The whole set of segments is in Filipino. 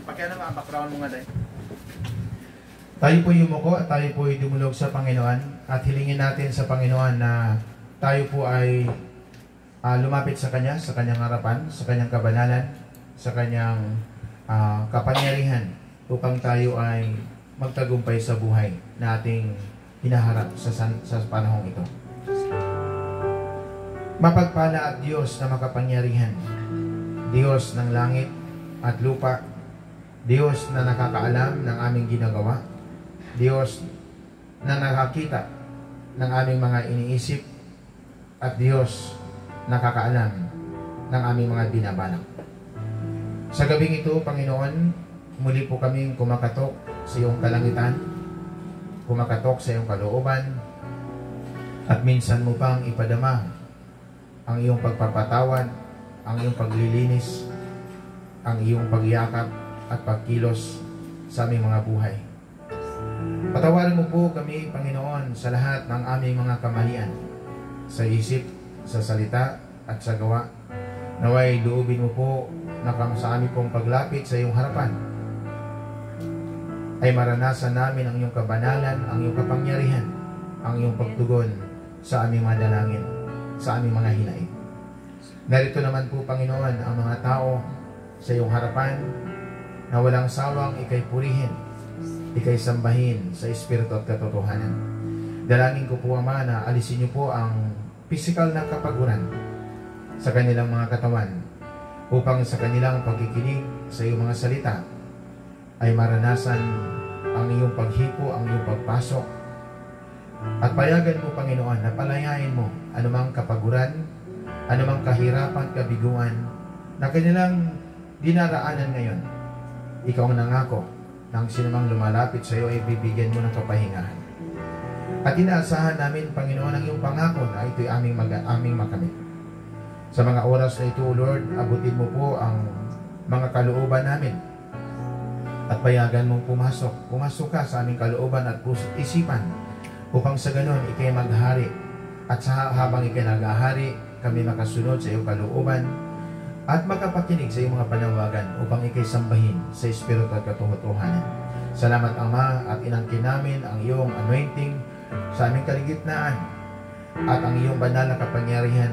Pakiano nga, background mo nga dahil. Tayo po yumuko at tayo po ay dumulog sa Panginoon at hilingin natin sa Panginoon na tayo po ay lumapit sa Kanya, sa Kanyang harapan, sa Kanyang kabanalan, sa Kanyang kapangyarihan upang tayo ay magtagumpay sa buhay na ating hinaharap sa panahong ito. Mapagpala at Diyos na makapangyarihan, Diyos ng langit at lupa, Diyos na nakakaalam ng aming ginagawa, Diyos na nakakita ng aming mga iniisip, at Diyos nakakaalam ng aming mga binabalak. Sa gabing ito, Panginoon, muli po kaming kumakatok sa iyong kalangitan, kumakatok sa iyong kalooban, at minsan mo pang ipadama ang iyong pagpapatawad, ang iyong paglilinis, ang iyong pagyakap at pagkilos sa aming mga buhay. Patawarin mo po kami, Panginoon, sa lahat ng aming mga kamalian, sa isip, sa salita, at sa gawa. Naway loobin mo po na sa aming pong paglapit sa iyong harapan ay maranasan namin ang iyong kabanalan, ang iyong kapangyarihan, ang iyong pagtugon sa aming mga dalangin, sa aming mga hinaing. Narito naman po, Panginoon, ang mga tao sa iyong harapan na walang sawang ikay purihin, ikay sambahin sa Espiritu at katotohanan. Dalangin ko po, Ama, na alisin niyo po ang physical na kapaguran sa kanilang mga katawan upang sa kanilang pagkikinig sa iyong mga salita ay maranasan ang iyong paghipo, ang iyong pagpasok. At payagan mo, Panginoon, na palayain mo anumang kapaguran, anumang kahirapan, kabiguan na kanilang dinaraanan ngayon. Ikaw ang nangako nang sinumang lumalapit sa iyo ay bibigyan mo ng kapahingahan. At inaasahan namin, Panginoon, ang iyong pangako na ito'y aming makamit. Sa mga oras na ito, Lord, abutin mo po ang mga kalooban namin. At payagan mong pumasok ka sa aming kalooban at puso't isipan upang sa ganon ikay maghari. At habang ikay naghahari, kami makasunod sa iyong kalooban at makapakinig sa iyong mga panawagan upang ikay sambahin sa Espiritu at katotohanan. Salamat, Ama, at inangkin namin ang iyong anointing sa aming kaligitnaan at ang iyong banal na kapangyarihan.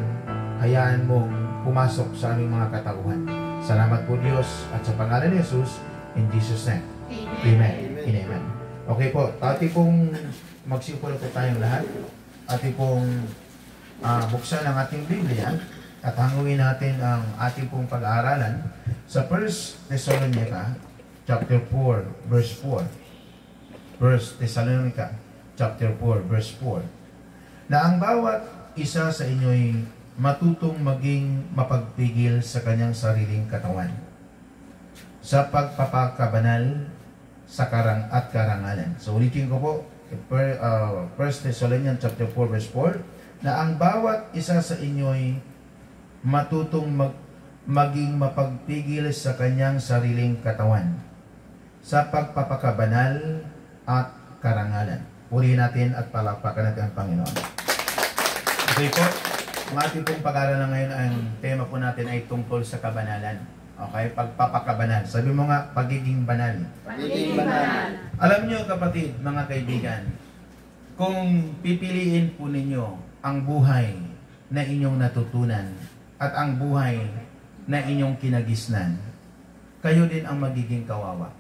Hayaan mong pumasok sa aming mga katauhan. Salamat po, Diyos, at sa pangalan ni Jesus, in Jesus' name. Amen. Amen. Amen. Okay po, ati pong magsipulo po tayong lahat. Ati pong buksan ang ating Biblia at hanguin natin ang ating pong pag-aaralan sa 1 Thessalonica chapter 4 verse 4. 1 Thessalonica chapter 4 verse 4. Na ang bawat isa sa inyo'y matutong maging mapagpigil sa kanyang sariling katawan sa pagpapakabanal sa karangalan. So ulitin ko po, 1 Thessalonians chapter 4 verse 4, na ang bawat isa sa inyo'y matutong maging mapagpigil sa kanyang sariling katawan sa pagpapakabanal at karangalan. Purihin natin at palakpakan natin ang Panginoon. Okay po, ang ating pong pag-aaral na ngayon, ang tema po natin ay tungkol sa kabanalan. Okay, pagpapakabanal. Sabi mo nga, pagiging banal. Pagiging banal. Alam niyo, kapatid, mga kaibigan, kung pipiliin po ninyo ang buhay na inyong natutunan at ang buhay na inyong kinagisnan, kayo din ang magiging kawawa.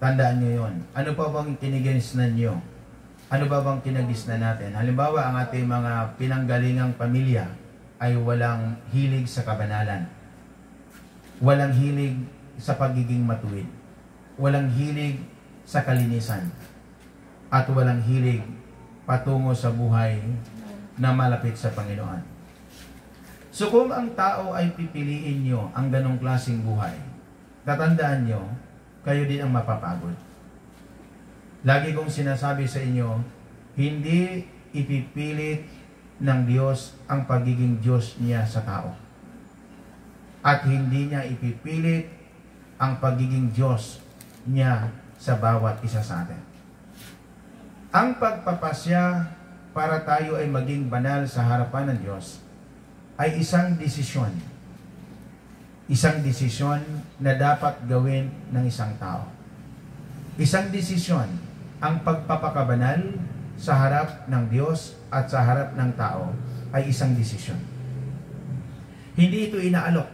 Tandaan nyo yun. Ano pa bang kinagisnan nyo? Ano ba bang kinagisnan natin? Halimbawa, ang ating mga pinanggalingang pamilya ay walang hilig sa kabanalan. Walang hilig sa pagiging matuwid. Walang hilig sa kalinisan. At walang hilig patungo sa buhay na malapit sa Panginoon. So kung ang tao ay pipiliin nyo ang ganong klaseng buhay, tatandaan nyo, kayo din ang mapapagod. Lagi kong sinasabi sa inyo, hindi ipipilit ng Diyos ang pagiging Diyos niya sa tao. At hindi niya ipipilit ang pagiging Diyos niya sa bawat isa sa atin. Ang pagpapasya para tayo ay maging banal sa harapan ng Diyos ay isang desisyon Isang desisyon na dapat gawin ng isang tao. Isang desisyon ang pagpapakabanal sa harap ng Diyos at sa harap ng tao ay isang desisyon. Hindi ito inaalok.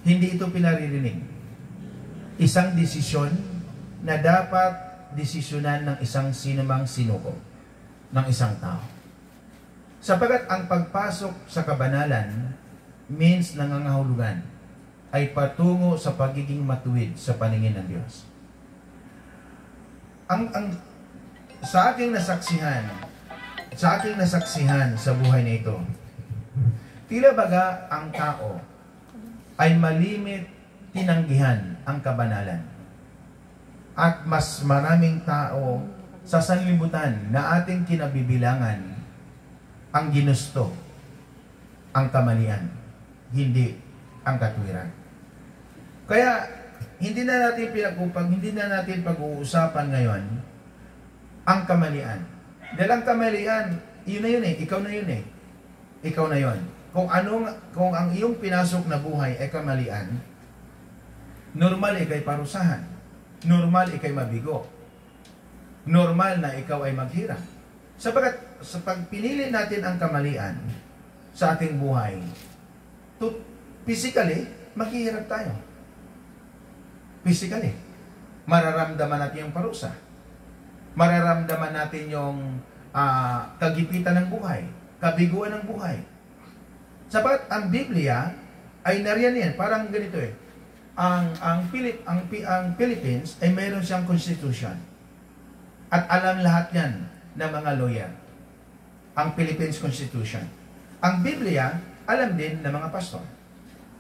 Hindi ito pinaririnig. Isang desisyon na dapat desisyonan ng isang sinumang sinuko ng isang tao. Sapagat ang pagpasok sa kabanalan means nangangahulugan ay patungo sa pagiging matuwid sa paningin ng Diyos. Sa aking nasaksihan sa buhay na ito, tila baga ang tao ay malimit tinanggihan ang kabanalan. At mas maraming tao sa sanlibutan na ating kinabibilangan ang ginusto, ang kamalian, hindi ang katwiran. Kaya hindi na natin pag-uusapan ngayon ang kamalian. Dahil ang kamalian, yun na yun eh, ikaw na yun eh. Ikaw na yun. Kung ang iyong pinasok na buhay ay kamalian, normal ikay parusahan. Normal ikay mabigo. Normal na ikaw ay maghirap. Sapagat sa pagpinili natin ang kamalian sa ating buhay, physically, maghihirap tayo. Physically. Mararamdaman natin yung parusa. Mararamdaman natin yung kagipitan ng buhay, kabiguan ng buhay. Sapagat ang Biblia ay nariyan yan, parang ganito eh. Ang Philippines ay mayroon siyang constitution. At alam lahat yan ng mga lawyer. Ang Philippines Constitution. Ang Biblia, alam din ng mga pastor.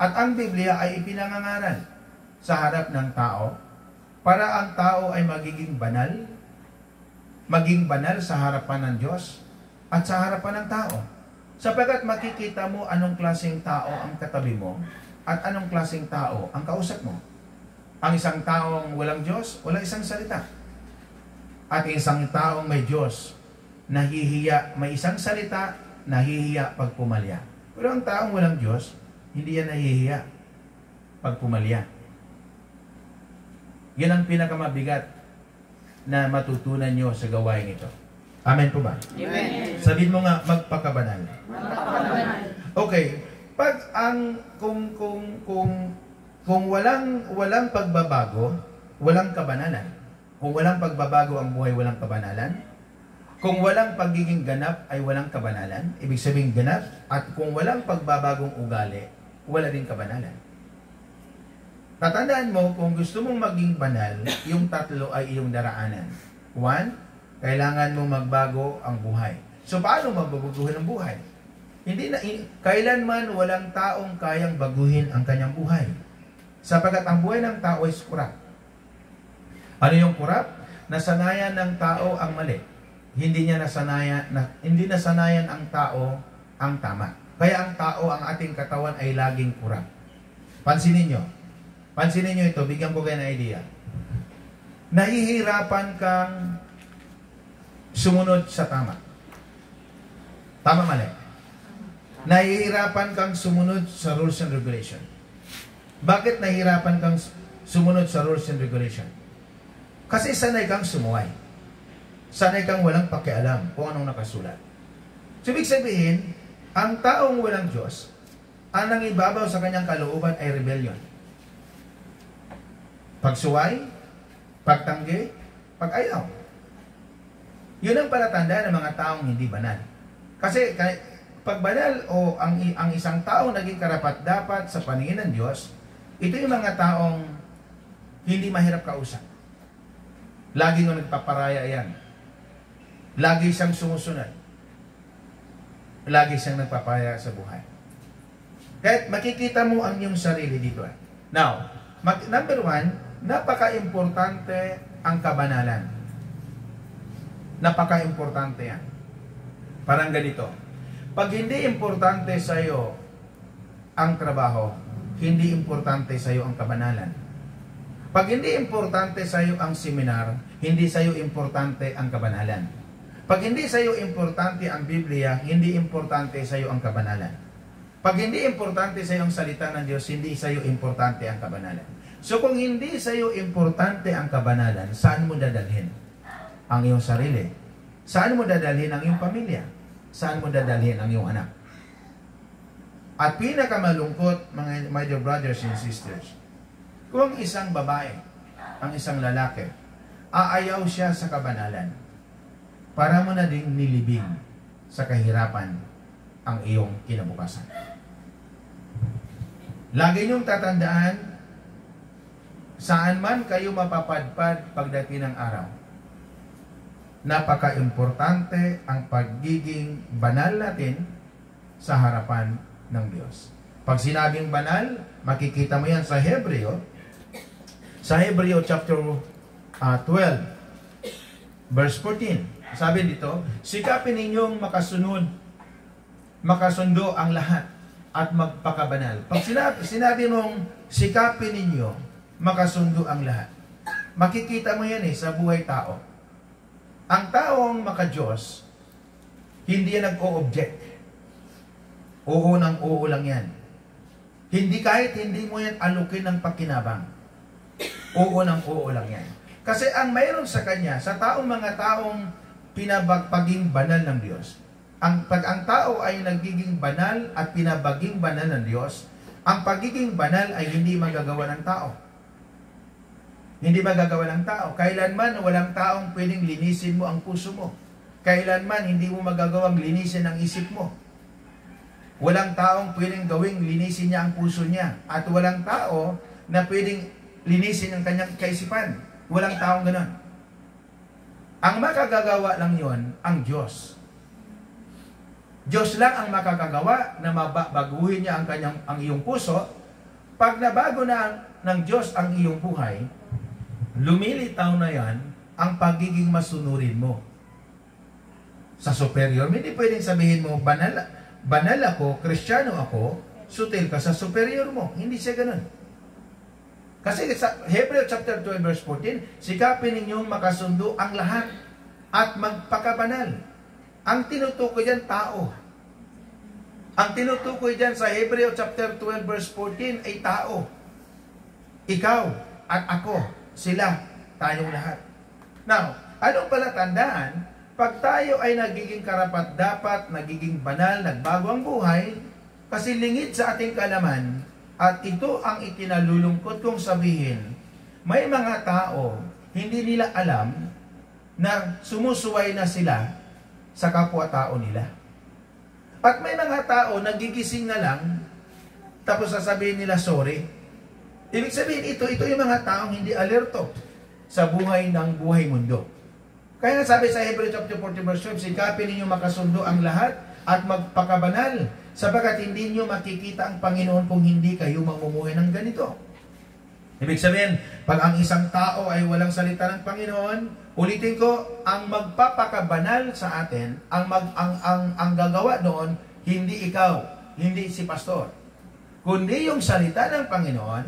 At ang Biblia ay ipinangangaral sa harap ng tao para ang tao ay maging banal sa harapan ng Diyos at sa harapan ng tao. Sapagat makikita mo anong klaseng tao ang katabi mo at anong klaseng tao ang kausap mo. Ang isang taong walang Diyos, walang isang salita. At isang taong may Diyos, nahihiya, may isang salita, nahihiya pag pumalya. Pero ang taong walang Diyos, hindi yan nahihiya pag pumalya. Yan ang pinakamabigat na matutunan nyo sa gawain ito. Amen po ba? Amen. Sabihin mo nga, magpakabanal. Magpakabanal. Okay. Kung walang pagbabago, walang kabanalan. Kung walang pagbabago ang buhay, walang kabanalan. Kung walang pagiging ganap ay walang kabanalan. Ibig sabihin ganap. At kung walang pagbabagong ugali, wala din kabanalan. Tatandaan mo, kung gusto mong maging banal, yung tatlo ay iyong daraanan. 1, kailangan mong magbago ang buhay. So, paano magbabaguhin ang buhay? Kailanman walang taong kayang baguhin ang kanyang buhay. Sapagkat ang buhay ng tao ay kurap. Ano yung kurap? Nasanayan ng tao ang mali. Hindi nasanayan ang tao ang tama. Kaya ang tao, ang ating katawan ay laging kurap. Pansinin nyo ito, bigyan ko kayo ng idea. Nahihirapan kang sumunod sa tama. Tama mali. Nahihirapan kang sumunod sa rules and regulation. Bakit nahihirapan kang sumunod sa rules and regulation? Kasi sanay kang sumuway. Sanay kang walang pakialam kung anong nakasulat. So, ibig sabihin, ang taong walang Diyos, ang nangibabaw sa kanyang kalooban ay rebellion. Pagsuway, pagtanggi, pag-ayaw. Yun ang palatandaan ng mga taong hindi banal. Kasi pag banal o ang isang tao naging karapat-dapat sa paningin ng Diyos, ito yung mga taong hindi mahirap kausap. Lagi nung nagpaparaya yan. Lagi siyang sumusunod. Lagi siyang nagpaparaya sa buhay. Kahit makikita mo ang iyong sarili dito. Now, number 1, napaka-importante ang kabanalan. Napaka-importante yan. Parang ganito. Pag hindi importante sa iyo ang trabaho, hindi importante sa iyo ang kabanalan. Pag hindi importante sa iyo ang seminar, hindi sa iyo importante ang kabanalan. Pag hindi sa iyo importante ang Biblia, hindi importante sa iyo ang kabanalan. Pag hindi importante sa iyo ang salita ng Diyos, hindi sa iyo importante ang kabanalan. So kung hindi sa iyo importante ang kabanalan, saan mo dadalhin ang iyong sarili? Saan mo dadalhin ang iyong pamilya? Saan mo dadalhin ang iyong anak? At pinakamalungkot, mga my dear brothers and sisters, kung isang babae, ang isang lalaki, aayaw siya sa kabanalan, para mo na ding nilibing sa kahirapan ang iyong kinabukasan. Lagi niyong tatandaan, saan man kayo mapapadpad pagdating ng araw, napaka-importante ang pagiging banal natin sa harapan ng Diyos. Pag sinabing banal, makikita mo yan sa Hebreo chapter 12 verse 14. Sabi dito, sikapin ninyong makasundo ang lahat at magpakabanal. Pag sinabi mong sikapin ninyo makasundo ang lahat, makikita mo yan sa buhay tao. Ang taong maka-Diyos, hindi yan nag-o-object. Oo ng oo lang yan. Hindi kahit hindi mo yan alukin ng pakinabang. Oo ng oo lang yan. Kasi ang mayroon sa kanya, sa mga taong pinabagpaging banal ng Diyos, pag ang tao ay nagiging banal at pinabaging banal ng Diyos, ang pagiging banal ay hindi magagawa ng tao. Hindi magagawa ng tao. Kailanman walang taong pwedeng linisin mo ang puso mo. Kailanman hindi mo magagawang linisin ang isip mo. Walang taong pwedeng gawing linisin niya ang puso niya. At walang tao na pwedeng linisin ang kanyang kaisipan. Walang taong ganon. Ang makagagawa lang yon ang Diyos. Diyos lang ang makakagawa na baguhin niya ang iyong puso. Pag nabago na ng Diyos ang iyong buhay, lumilitaw na yan ang pagiging masunurin mo sa superior. Hindi pwedeng sabihin mo, banal ako, Kristiyano ako, sutil ka sa superior mo. Hindi siya ganun. Kasi sa Hebreo chapter 12 verse 14, sikapin ninyong makasundo ang lahat at magpakabanal. Ang tinutukoy dyan, tao. Ang tinutukoy dyan sa Hebreo chapter 12 verse 14 ay tao. Ikaw at ako, sila, tayong lahat. Now, anong pala tandaan? Pag tayo ay nagiging karapat-dapat, nagiging banal, nagbago ang buhay, kasi lingid sa ating kaalaman, at ito ang ikinalulungkot kong sabihin, may mga tao, hindi nila alam na sumusuway na sila sa kapwa-tao nila. At may mga tao, nagigising na lang, tapos sasabihin nila, sorry. Ibig sabihin, ito yung mga taong hindi alerto sa buhay ng buhay mundo. Kaya nga sabi sa Hebrew chapter 14 verse 12, sikapin ninyo makasundo ang lahat at magpakabanal, sapagkat hindi nyo makikita ang Panginoon kung hindi kayo mamumuhay ng ganito. Ibig sabihin, pag ang isang tao ay walang salita ng Panginoon, ulitin ko, ang magpapakabanal sa atin, ang gagawa doon, hindi ikaw, hindi si pastor, kundi yung salita ng Panginoon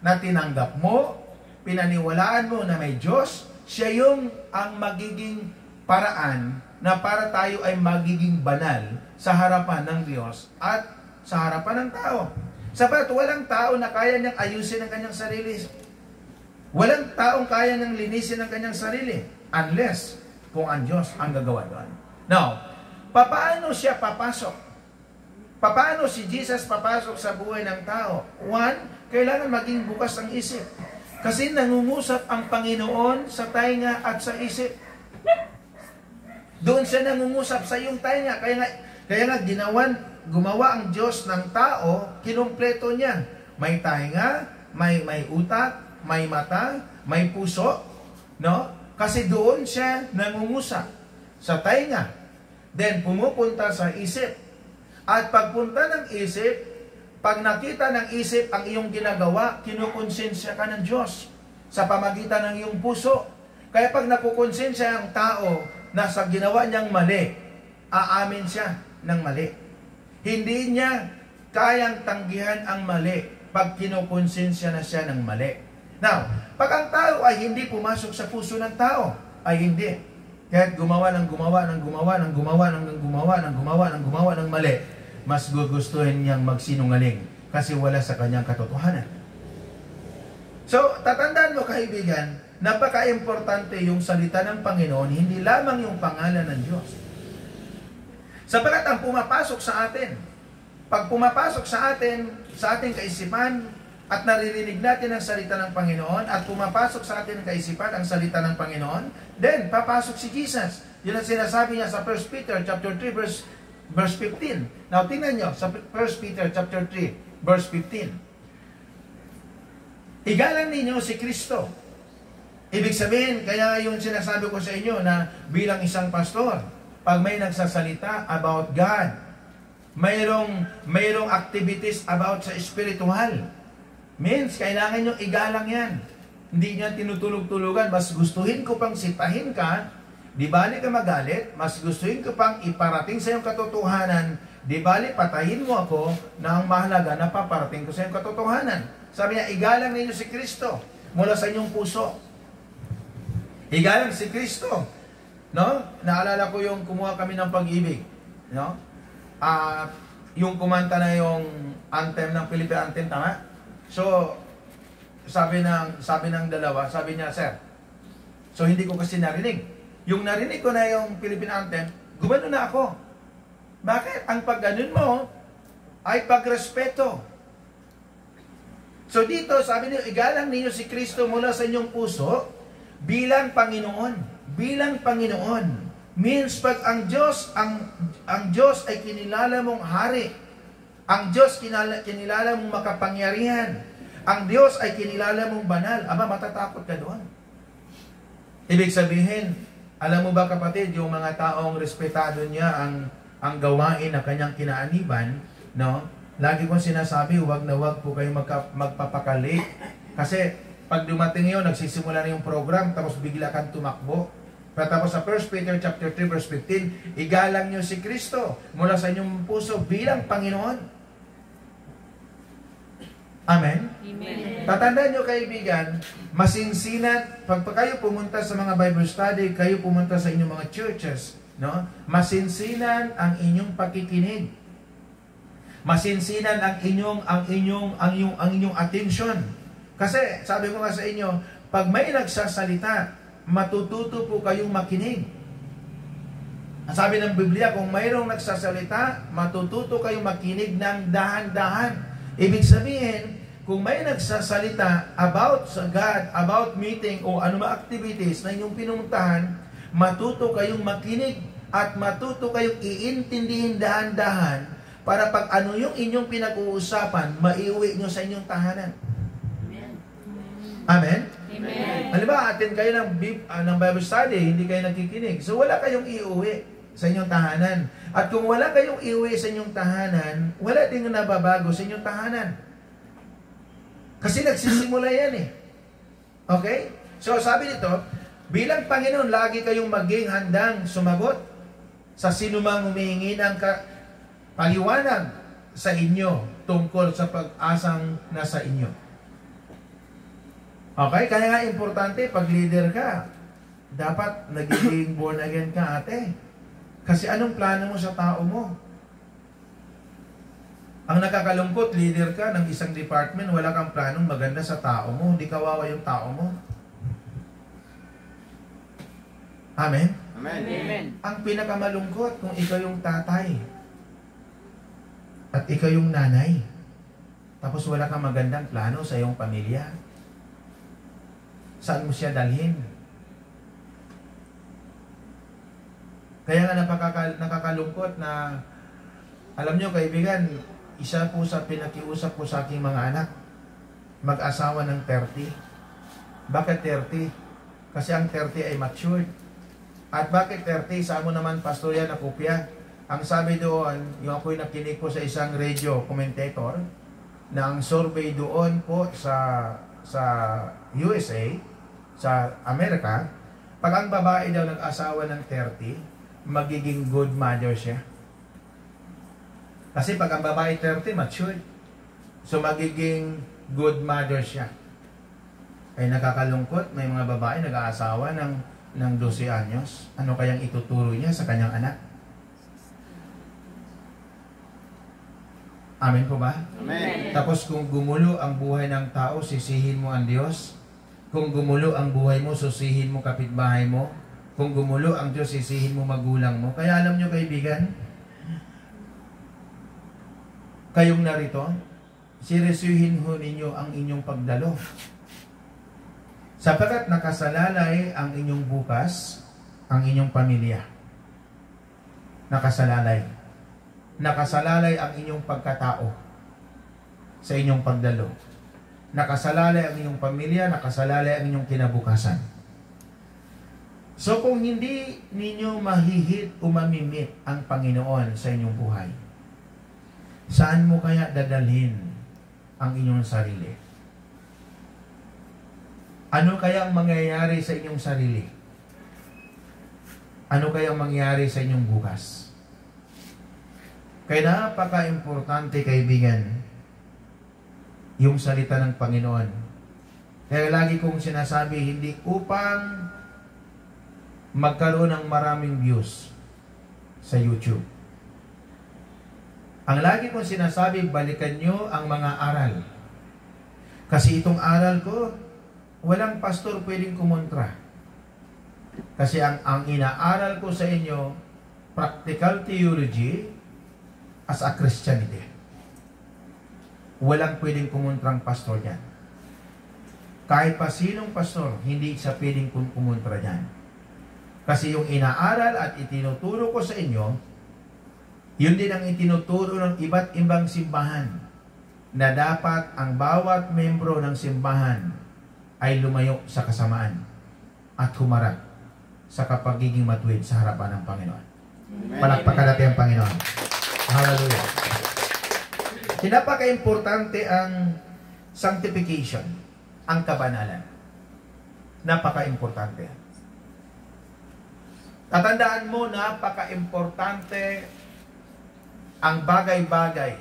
na tinanggap mo, pinaniwalaan mo na may Diyos, siya yung ang magiging paraan na para tayo ay magiging banal sa harapan ng Diyos at sa harapan ng tao. Sapat walang tao na kaya niyang ayusin ang kanyang sarili. Walang taong kaya niyang linisin ang kanyang sarili unless kung ang Diyos ang gagawa doon. Now, paano siya papasok? Paano si Jesus papasok sa buhay ng tao? One, kailangan maging bukas ang isip. Kasi nangungusap ang Panginoon sa tainga at sa isip. Doon siya nangungusap sa iyong tainga. Kaya nga gumawa ang Diyos ng tao, kinumpleto niya. May tainga, may utak, may mata, may puso, no? Kasi doon siya nangungusap sa tainga. Then pumupunta sa isip. At pagpunta ng isip, pag nakita ng isip ang iyong ginagawa, kinukonsensya ka ng Diyos sa pamagitan ng iyong puso. Kaya pag napukonsensya ang tao na sa ginawa niyang mali, aamin siya ng mali. Hindi niya kayang tanggihan ang mali pag kinukonsensya na siya ng mali. Now, pag ang tao ay hindi pumasok sa puso ng tao, ay hindi. Kahit gumawa ng mali, mas gugustuhin niyang magsinungaling kasi wala sa kanyang katotohanan. So, tatandaan mo kaibigan, napaka-importante yung salita ng Panginoon, hindi lamang yung pangalan ng Diyos. Sapagkat ang pumapasok sa atin, pag pumapasok sa ating kaisipan, at naririnig natin ang salita ng Panginoon, at pumapasok sa ating kaisipan ang salita ng Panginoon, then papasok si Jesus. Yun ang sinasabi niya sa 1 Peter chapter 3 verse 15. Now, tingnan nyo sa 1 Peter chapter 3 verse 15. Igalang ninyo si Kristo. Ibig sabihin, kaya yung sinasabi ko sa inyo na bilang isang pastor, pag may nagsasalita about God, mayroong activities about sa spiritual, means kailangan nyo igalang yan. Hindi niya tinutulog-tulugan. Mas gustuhin ko pang sitahin ka, di bali ka magalit, mas gustuhin ko pang iparating sa iyong katotohanan, di bali patayin mo ako na ang mahalaga na paparating ko sa iyong katotohanan. Sabi niya, igalang ninyo si Kristo mula sa inyong puso. Igalang si Kristo. No? Naalala ko yung kumuha kami ng pag-ibig. No? Yung kumanta na yung anthem ng Philippine anthem, tama? So, sabi ng dalawa, sabi niya, sir, so hindi ko kasi narinig. Yung narinig ko na yung Philippine anthem, gumano na ako. Bakit? Ang pagganon mo ay pagrespeto. So dito, sabi niyo, igalang ninyo si Kristo mula sa inyong puso bilang Panginoon. Bilang Panginoon. Means pag ang Diyos ay kinilala mong hari. Ang Diyos kinilala mong makapangyarihan. Ang Diyos ay kinilala mong banal. Aba, matatakot ka doon. Ibig sabihin, alam mo ba kapatid, yung mga taong respetado niya ang gawain na kanyang kinaaniban, no? Lagi kong sinasabi, huwag na huwag po kayo magpapakali. Kasi pag dumating yun, nagsisimula na yung program, tapos bigla kang tumakbo. Tapos sa 1 Peter chapter 3 verse 15, igalang nyo si Kristo mula sa inyong puso bilang Panginoon. Amen? Amen. Tatandaan nyo kaibigan, masinsinan, pag kayo pumunta sa mga Bible study, kayo pumunta sa inyong mga churches, no? Masinsinan ang inyong pakikinig. Masinsinan ang inyong attention. Kasi sabi ko nga sa inyo, pag may nagsasalita, matututo po kayong makinig. Sabi ng Biblia, kung mayroong nagsasalita, matututo kayong makinig ng dahan-dahan. Ibig sabihin, kung may nagsasalita about sa God, about meeting o anumang activities na inyong pinuntahan, matuto kayong makinig at matuto kayong iintindihin dahan-dahan para pag ano yung inyong pinag-uusapan, maiuwi nyo sa inyong tahanan. Amen? Amen. Halimbawa, attend kayo ng Bible study, hindi kayo nagkikinig. So wala kayong iuwi sa inyong tahanan. At kung wala kayong iuwi sa inyong tahanan, wala din nababago sa inyong tahanan. Kasi nagsisimula yan eh. Okay? So sabi nito, bilang Panginoon, lagi kayong maging handang sumagot sa sinumang humihingi ng paliwanag sa inyo tungkol sa pag-asang nasa inyo. Okay? Kaya nga importante, pag leader ka, dapat nagiging born again ka, ate. Kasi anong plano mo sa tao mo? Ang nakakalungkot, leader ka ng isang department, wala kang planong maganda sa tao mo, hindi kawawa yung tao mo. Amen? Amen. Ang pinakamalungkot kung ikaw yung tatay at ikaw yung nanay, tapos wala kang magandang plano sa iyong pamilya. Saan mo siya dalhin? Kaya nga nakakalungkot na, alam nyo kaibigan, isa po sa pinakiusap ko sa aking mga anak, mag-asawa ng 30. Bakit 30? Kasi ang 30 ay matured. At bakit 30? Saan mo naman pastorya na kopya? Ang sabi doon, yung ako'y nakinig po sa isang radio commentator, na ang survey doon po sa USA, sa Amerika, pag ang babae daw nag-asawa ng 30, magiging good mother siya. Kasi pag ang babae 30, matured. So magiging good mother siya. Ay nakakalungkot, may mga babae nag-aasawa ng 12 anyos. Ano kayang ituturo niya sa kanyang anak? Amen po ba? Amen. Tapos kung gumulo ang buhay ng tao, sisihin mo ang Diyos. Kung gumulo ang buhay mo, susihin mo kapitbahay mo. Kung gumulo ang Diyos, sisihin mo magulang mo. Kaya alam nyo kaibigan, kayong narito, seryosuhin ho ninyo ang inyong pagdalo. Sapagkat nakasalalay ang inyong bukas, ang inyong pamilya. Nakasalalay. Nakasalalay ang inyong pagkatao sa inyong pagdalo. Nakasalalay ang inyong pamilya, nakasalalay ang inyong kinabukasan. So kung hindi ninyo mahihit o mamimit ang Panginoon sa inyong buhay, saan mo kaya dadalhin ang inyong sarili? Ano kaya ang mangyayari sa inyong sarili? Ano kaya ang mangyayari sa inyong bukas? Kaya napaka-importante, kaibigan, yung salita ng Panginoon. Kaya lagi kong sinasabi, hindi upang magkaroon ng maraming views sa YouTube. Ang lagi kong sinasabi, balikan nyo ang mga aral. Kasi itong aral ko, walang pastor pwedeng kumontra. Kasi ang inaaral ko sa inyo, practical theology as a Christianity. Walang pwedeng kumontrang pastor dyan. Kahit pa sinong pastor, hindi siya pwedeng kumontra dyan. Kasi yung inaaral at itinuturo ko sa inyo, yun din ang itinuturo ng iba't ibang simbahan na dapat ang bawat membro ng simbahan ay lumayo sa kasamaan at humarap sa kapagiging matuwid sa harapan ng Panginoon. Palakpakan natin ang Panginoon. Hallelujah. Napaka-importante ang sanctification, ang kabanalan. Napaka-importante. Tatandaan mo, napaka-importante ang bagay-bagay.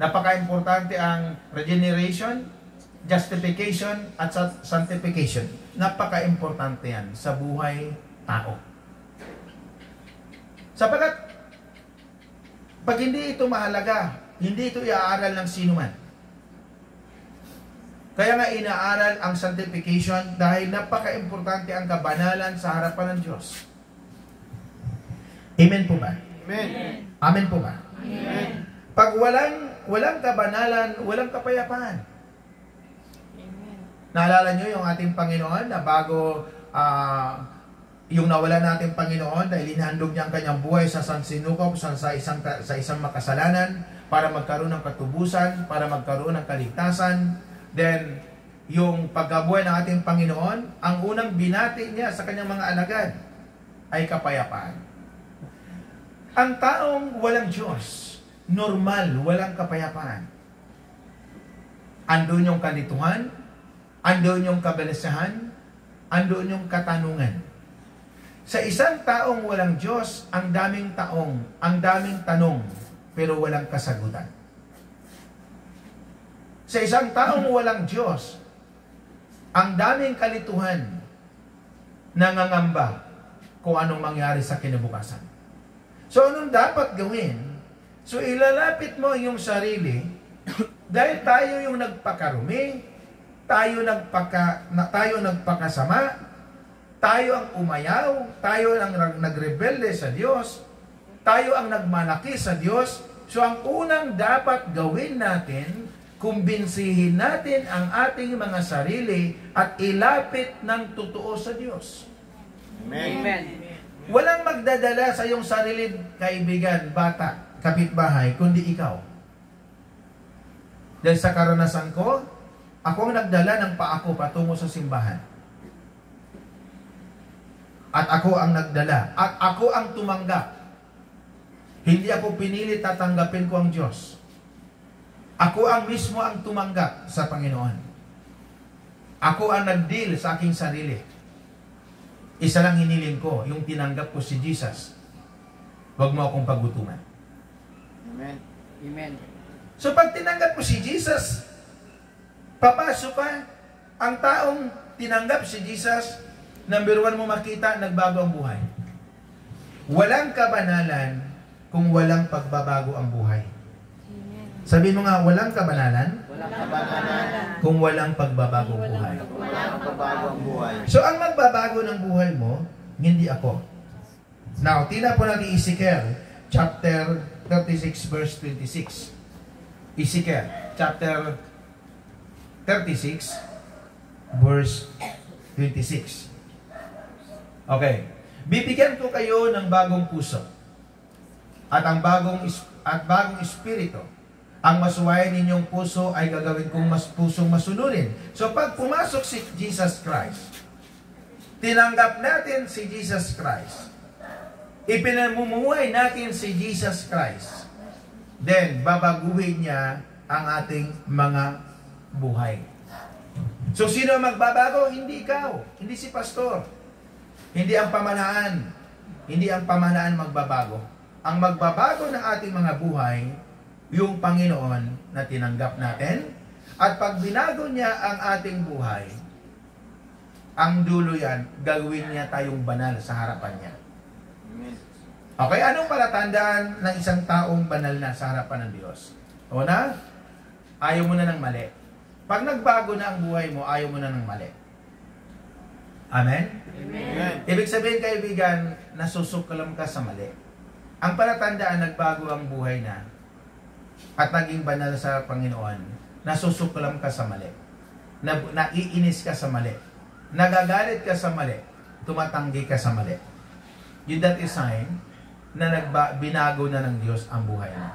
Napaka-importante ang regeneration, justification, at sanctification. Napaka-importante yan sa buhay tao. Sapagkat, pag hindi ito mahalaga, hindi ito iaaral ng sino man. Kaya nga inaaral ang sanctification dahil napaka-importante ang kabanalan sa harapan ng Diyos. Amen po ba? Amen. Amen po ba? Amen. Pag walang kabanalan, walang kapayapaan. Naalala nyo yung ating Panginoon na bago yung nawala nating Panginoon dahil inhandog niya ang kanyang buhay sa sansinukob sa isang makasalanan para magkaroon ng katubusan, para magkaroon ng kaligtasan. Then, yung pagkabuhay ng ating Panginoon, ang unang binati niya sa kanyang mga alagad ay kapayapaan. Ang taong walang Diyos, normal, walang kapayapaan. Andun yung kalituhan, andun yung kabalisahan, andun yung katanungan. Sa isang taong walang Diyos, ang daming tanong, pero walang kasagutan. Sa isang taong walang Diyos, ang daming kalituhan, nangangamba kung anong mangyari sa kinabukasan. So, anong dapat gawin? So, ilalapit mo yung sarili dahil tayo yung nagpakarumi, tayo nagpakasama, tayo ang umayaw, tayo ang nagrebelde sa Diyos, tayo ang nagmalaki sa Diyos. So ang unang dapat gawin natin, kumbinsihin natin ang ating mga sarili at ilapit ng totoo sa Diyos. Amen. Walang magdadala sa iyong sarili, kaibigan, bata, kapitbahay, kundi ikaw. Dahil sa karanasan ko, ako ang nagdala ng paa ko patungo sa simbahan. At ako ang nagdala. At ako ang tumanggap. Hindi ako pinilit tatanggapin ko ang Diyos. Ako ang mismo ang tumanggap sa Panginoon. Ako ang nag-deal sa aking sarili. Isa lang hiniling ko, yung tinanggap ko si Jesus. Huwag mo akong pagutuman. Amen. Amen. So pag tinanggap mo si Jesus, papasok ka, ang taong tinanggap si Jesus, number one mo makita, nagbago ang buhay. Walang kabanalan kung walang pagbabago ang buhay. Sabi mo nga, walang kabanalan Walang kabanalan. kung walang pagbabagong buhay. Walang pagbabago ang buhay. So, ang magbabago ng buhay mo, hindi ako. Now, tina po natin Ezekiel, chapter 36, verse 26. Ezekiel, chapter 36, verse 26. Okay. Bibigyan ko kayo ng bagong puso at ang bagong espiritu. Ang masuwayan ninyong puso ay gagawin kong pusong masunurin. So pag pumasok si Jesus Christ, tinanggap natin si Jesus Christ, ipinamumuhay natin si Jesus Christ, then babaguhin niya ang ating mga buhay. So sino ang magbabago? Hindi ikaw, hindi si pastor. Hindi ang pamahalaan. Hindi ang pamahalaan magbabago. Ang magbabago ng ating mga buhay, yung Panginoon na tinanggap natin. At pag binago niya ang ating buhay, ang dulo yan, gagawin niya tayong banal sa harapan niya. Okay, anong palatandaan ng isang taong banal na sa harapan ng Diyos? Una, ayaw mo na ng mali. Pag nagbago na ang buhay mo, ayaw mo na ng mali. Amen? Amen. Ibig sabihin, kaibigan, nasusukalam ka sa mali. Ang palatandaan, nagbago ang buhay na at naging banal sa Panginoon, nasusukalam ka sa mali. Naiinis ka sa mali. Nagagalit ka sa mali. Tumatanggi ka sa mali. Yun, that is sign na binago na ng Diyos ang buhay mo.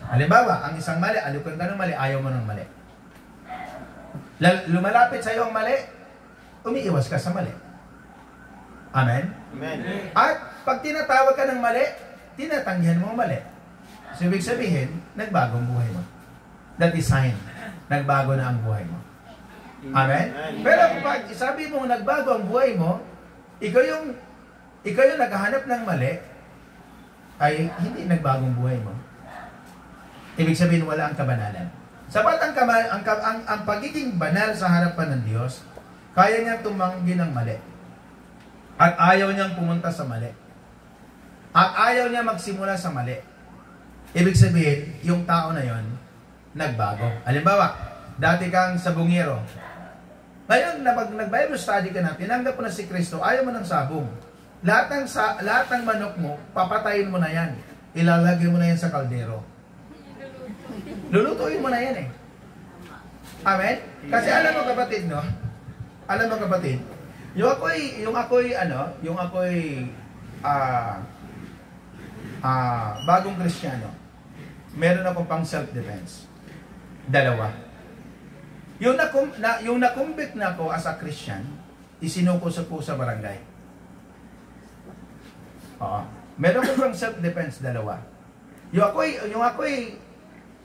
Halimbawa, ang isang mali, alukan ka ng mali, ayaw mo ng mali. Lumalapit sa iyo ang mali, umiiwas ka sa mali. Amen? Amen. At pag tinatawag ka ng mali, tinatanggihan mo ang mali. So, ibig sabihin, nagbago ang buhay mo. That is sign. Nagbago na ang buhay mo. Amen? Pero pag sabi mo nagbago ang buhay mo, ikaw yung naghahanap ng mali, ay hindi nagbagong buhay mo. Ibig sabihin, wala ang kabanalan. Sapat ang pagiging banal sa harapan ng Diyos, kaya niyang tumanggi ng mali. At ayaw niyang pumunta sa mali. At ayaw niya magsimula sa mali. Ibig sabihin, yung tao na yon nagbago. Halimbawa, dati kang sabungero. Ngayon, nag-Bible study ka na, tinanggap mo na si Kristo, ayaw mo ng sabong. Lahat ng manok mo, papatayin mo na yan. Ilalagay mo na yan sa kaldero. Lulutuin mo na yan eh. Amen? Kasi alam mo kapatid, no? Alam mo kapatid, yung ako'y bagong Kristiyano, meron ako pang self-defense. 2. Yung nakumbit na ako as a Christian, isinuko ko sa barangay. Oo. Meron ko pang self-defense, 2. Yung ako'y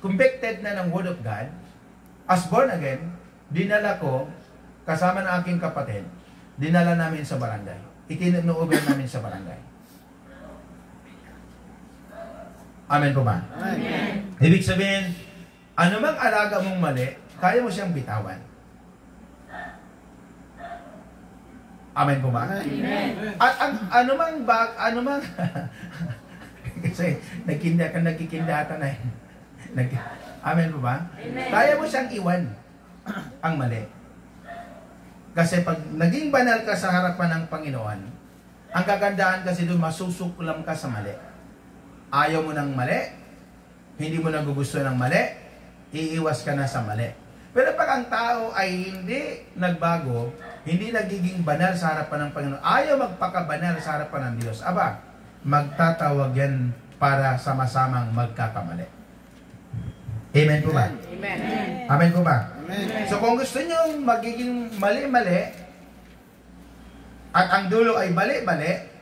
convicted na ng Word of God, as born again, dinala ko, kasama ng aking kapatid, dinala namin sa barangay. Itinoover namin sa barangay. Amen po ba? Amen. Ibig sabihin, anumang alaga mong mali, kaya mo siyang bitawan. Amen po ba? Amen. At anumang kasi nagkikindatan na amen po ba? Amen. Kaya mo siyang iwan ang mali. Kasi pag naging banal ka sa harapan ng Panginoon, ang kagandahan kasi doon, masusuklam ka sa mali. Ayaw mo ng mali, hindi mo nagugusto ng mali, iiwas ka na sa mali. Pero pag ang tao ay hindi nagbago, hindi nagiging banal sa harapan ng Panginoon, ayaw magpakabanal sa harapan ng Diyos, aba, magtatawag yan para sama-samang magkakamali. Amen po ba? Amen. Amen po ba? Amen. So kung gusto nyo magiging mali-mali, at ang dulo ay bali-bali,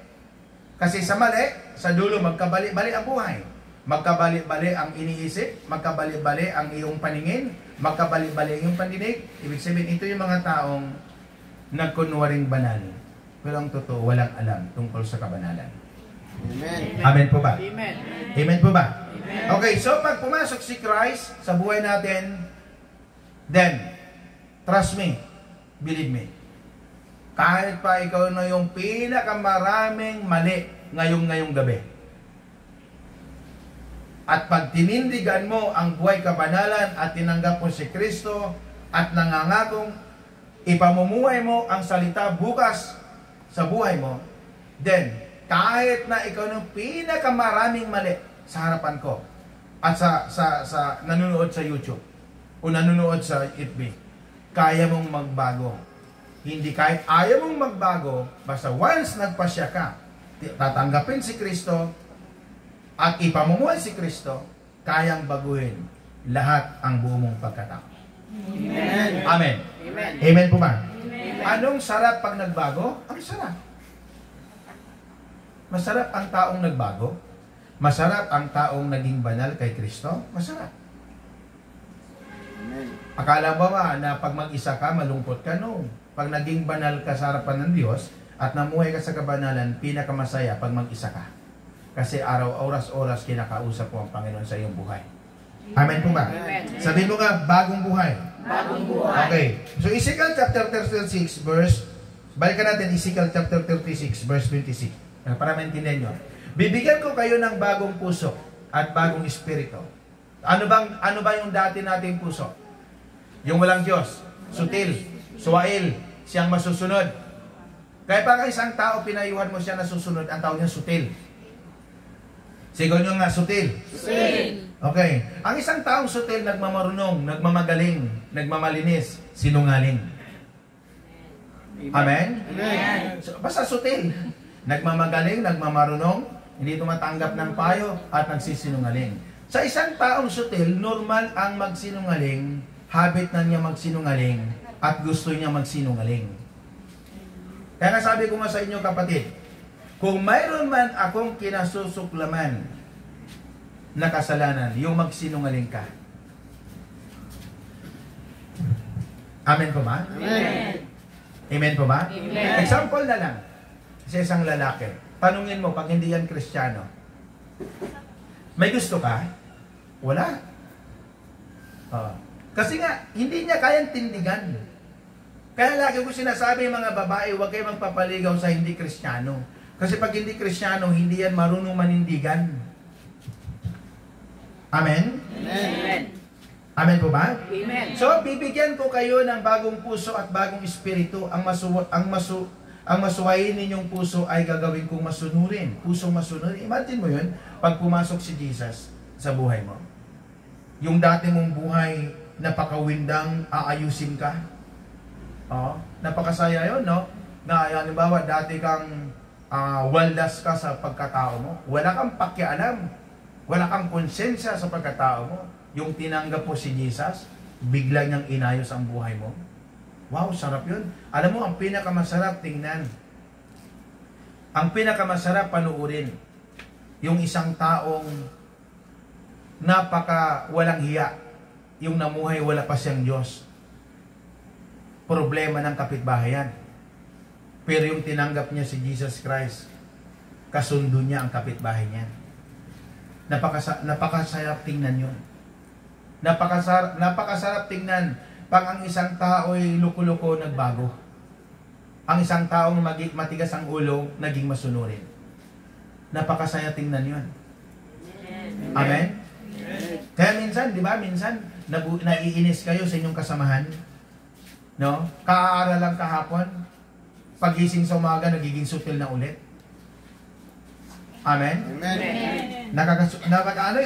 kasi sa mali, sa dulo magkabali-bali ang buhay. Magkabali-bali ang iniisip, magkabali-bali ang iyong paningin, magkabali-bali ang iyong pandinig. Ibig sabihin, ito yung mga taong nagkunwaring banal. Pero ang totoo, walang alam tungkol sa kabanalan. Amen. Amen po ba? Amen. Amen po ba? Okay, so pag pumasok si Christ sa buhay natin, then, trust me, believe me, kahit pa ikaw na yung pinakamaraming mali ngayong gabi, At pag tinindigan mo ang buhay kabanalan at tinanggap mo si Kristo at nangangakong ipamumuhay mo ang salita bukas sa buhay mo, then kahit na ikaw ng pinakamaraming mali sa harapan ko at sa nanonood sa YouTube o nanonood sa FB, kaya mong magbago. Hindi kahit ayaw mong magbago, basta once nagpasya ka, tatanggapin si Kristo at ipamumuhay si Kristo, kayang baguhin lahat ang buo mong pagkatao. Amen. Amen. Amen. Amen po ba? Amen. Anong sarap pag nagbago? Ang sarap. Masarap ang taong nagbago. Masarap ang taong naging banal kay Kristo. Masarap. Amen. Akala ba na pag mag-isa ka, malungkot ka? No. Pag naging banal ka sa harapan ng Diyos at namuhay ka sa kabanalan, pinakamasaya pag mag-isa ka. Kasi oras-oras kinakausap mo ang Panginoon sa iyong buhay. Amen po ba? Amen. Sabihin mo nga, bagong buhay. Bagong buhay. Okay. So, Ezekiel chapter 36, balikan natin, Ezekiel chapter 36, verse 26. Para maintindihan nyo. Bibigyan ko kayo ng bagong puso at bagong espiritu. Ano ba yung dati nating puso? Yung walang Diyos. Sutil. Suwail. Siyang masusunod. Kaya pag isang tao, pinayuhan mo siya na susunod, ang tawag niya sutil. Sigaw nyo nga, sutil. Sutil. Okay. Ang isang taong sutil, nagmamarunong, nagmamagaling, nagmamalinis, sinungaling. Amen? Amen. So, basta sutil. Nagmamagaling, nagmamarunong, hindi tumatanggap ng payo, at nagsisinungaling. Sa isang taong sutil, normal ang magsinungaling, habit na niya magsinungaling, at gusto niya magsinungaling. Kaya nga sabi ko nga sa inyo kapatid, kung mayroon man akong kinasusuklaman na kasalanan, yung magsinungaling ka. Amen po ba? Amen. Amen po ba? Amen. Example na lang. Sa isang lalaki. Tanungin mo, pag hindi yan Kristiyano, may gusto ka? Wala. Kasi nga, hindi niya kayang tindigan. Kaya lagi ko sinasabi mga babae, huwag kayo magpapaligaw sa hindi Kristiyano. Kasi pag hindi Kristiyano, hindi yan marunong manindigan. Amen? Amen. Amen po ba? Amen. So, bibigyan ko kayo ng bagong puso at bagong espiritu. Ang masuwayin ninyong puso ay gagawin kong masunurin. Pusong masunurin. Imagine mo yun, pag pumasok si Jesus sa buhay mo. Yung dati mong buhay, napakawindang, aayusin ka. Napakasaya yun, no? Na, halimbawa, dati kang waldas ka sa pagkatao mo. Wala kang pakialam. Wala kang konsensya sa pagkatao mo. Yung tinanggap mo si Jesus, bigla niyang inayos ang buhay mo. Wow, sarap yun. Alam mo, ang pinakamasarap tingnan. Ang pinakamasarap panuurin. Yung isang taong napaka walang hiya. Yung namuhay, wala pa siyang Diyos. Problema ng kapitbahayan. Pero yung tinanggap niya si Jesus Christ, kasundo niya ang kapitbahay niya. Napakasarap tingnan yun. Napakasarap tingnan pag ang isang tao ay luko-luko nagbago. Ang isang taong matigas ang ulo, naging masunurin. Napakasaya tingnan yun. Amen? Kaya minsan, di ba, naiinis kayo sa inyong kasamahan. No? Kaaaral lang kahapon, pagising sa umaga, nagiging sutil na ulit. Amen? Amen. Nakakaano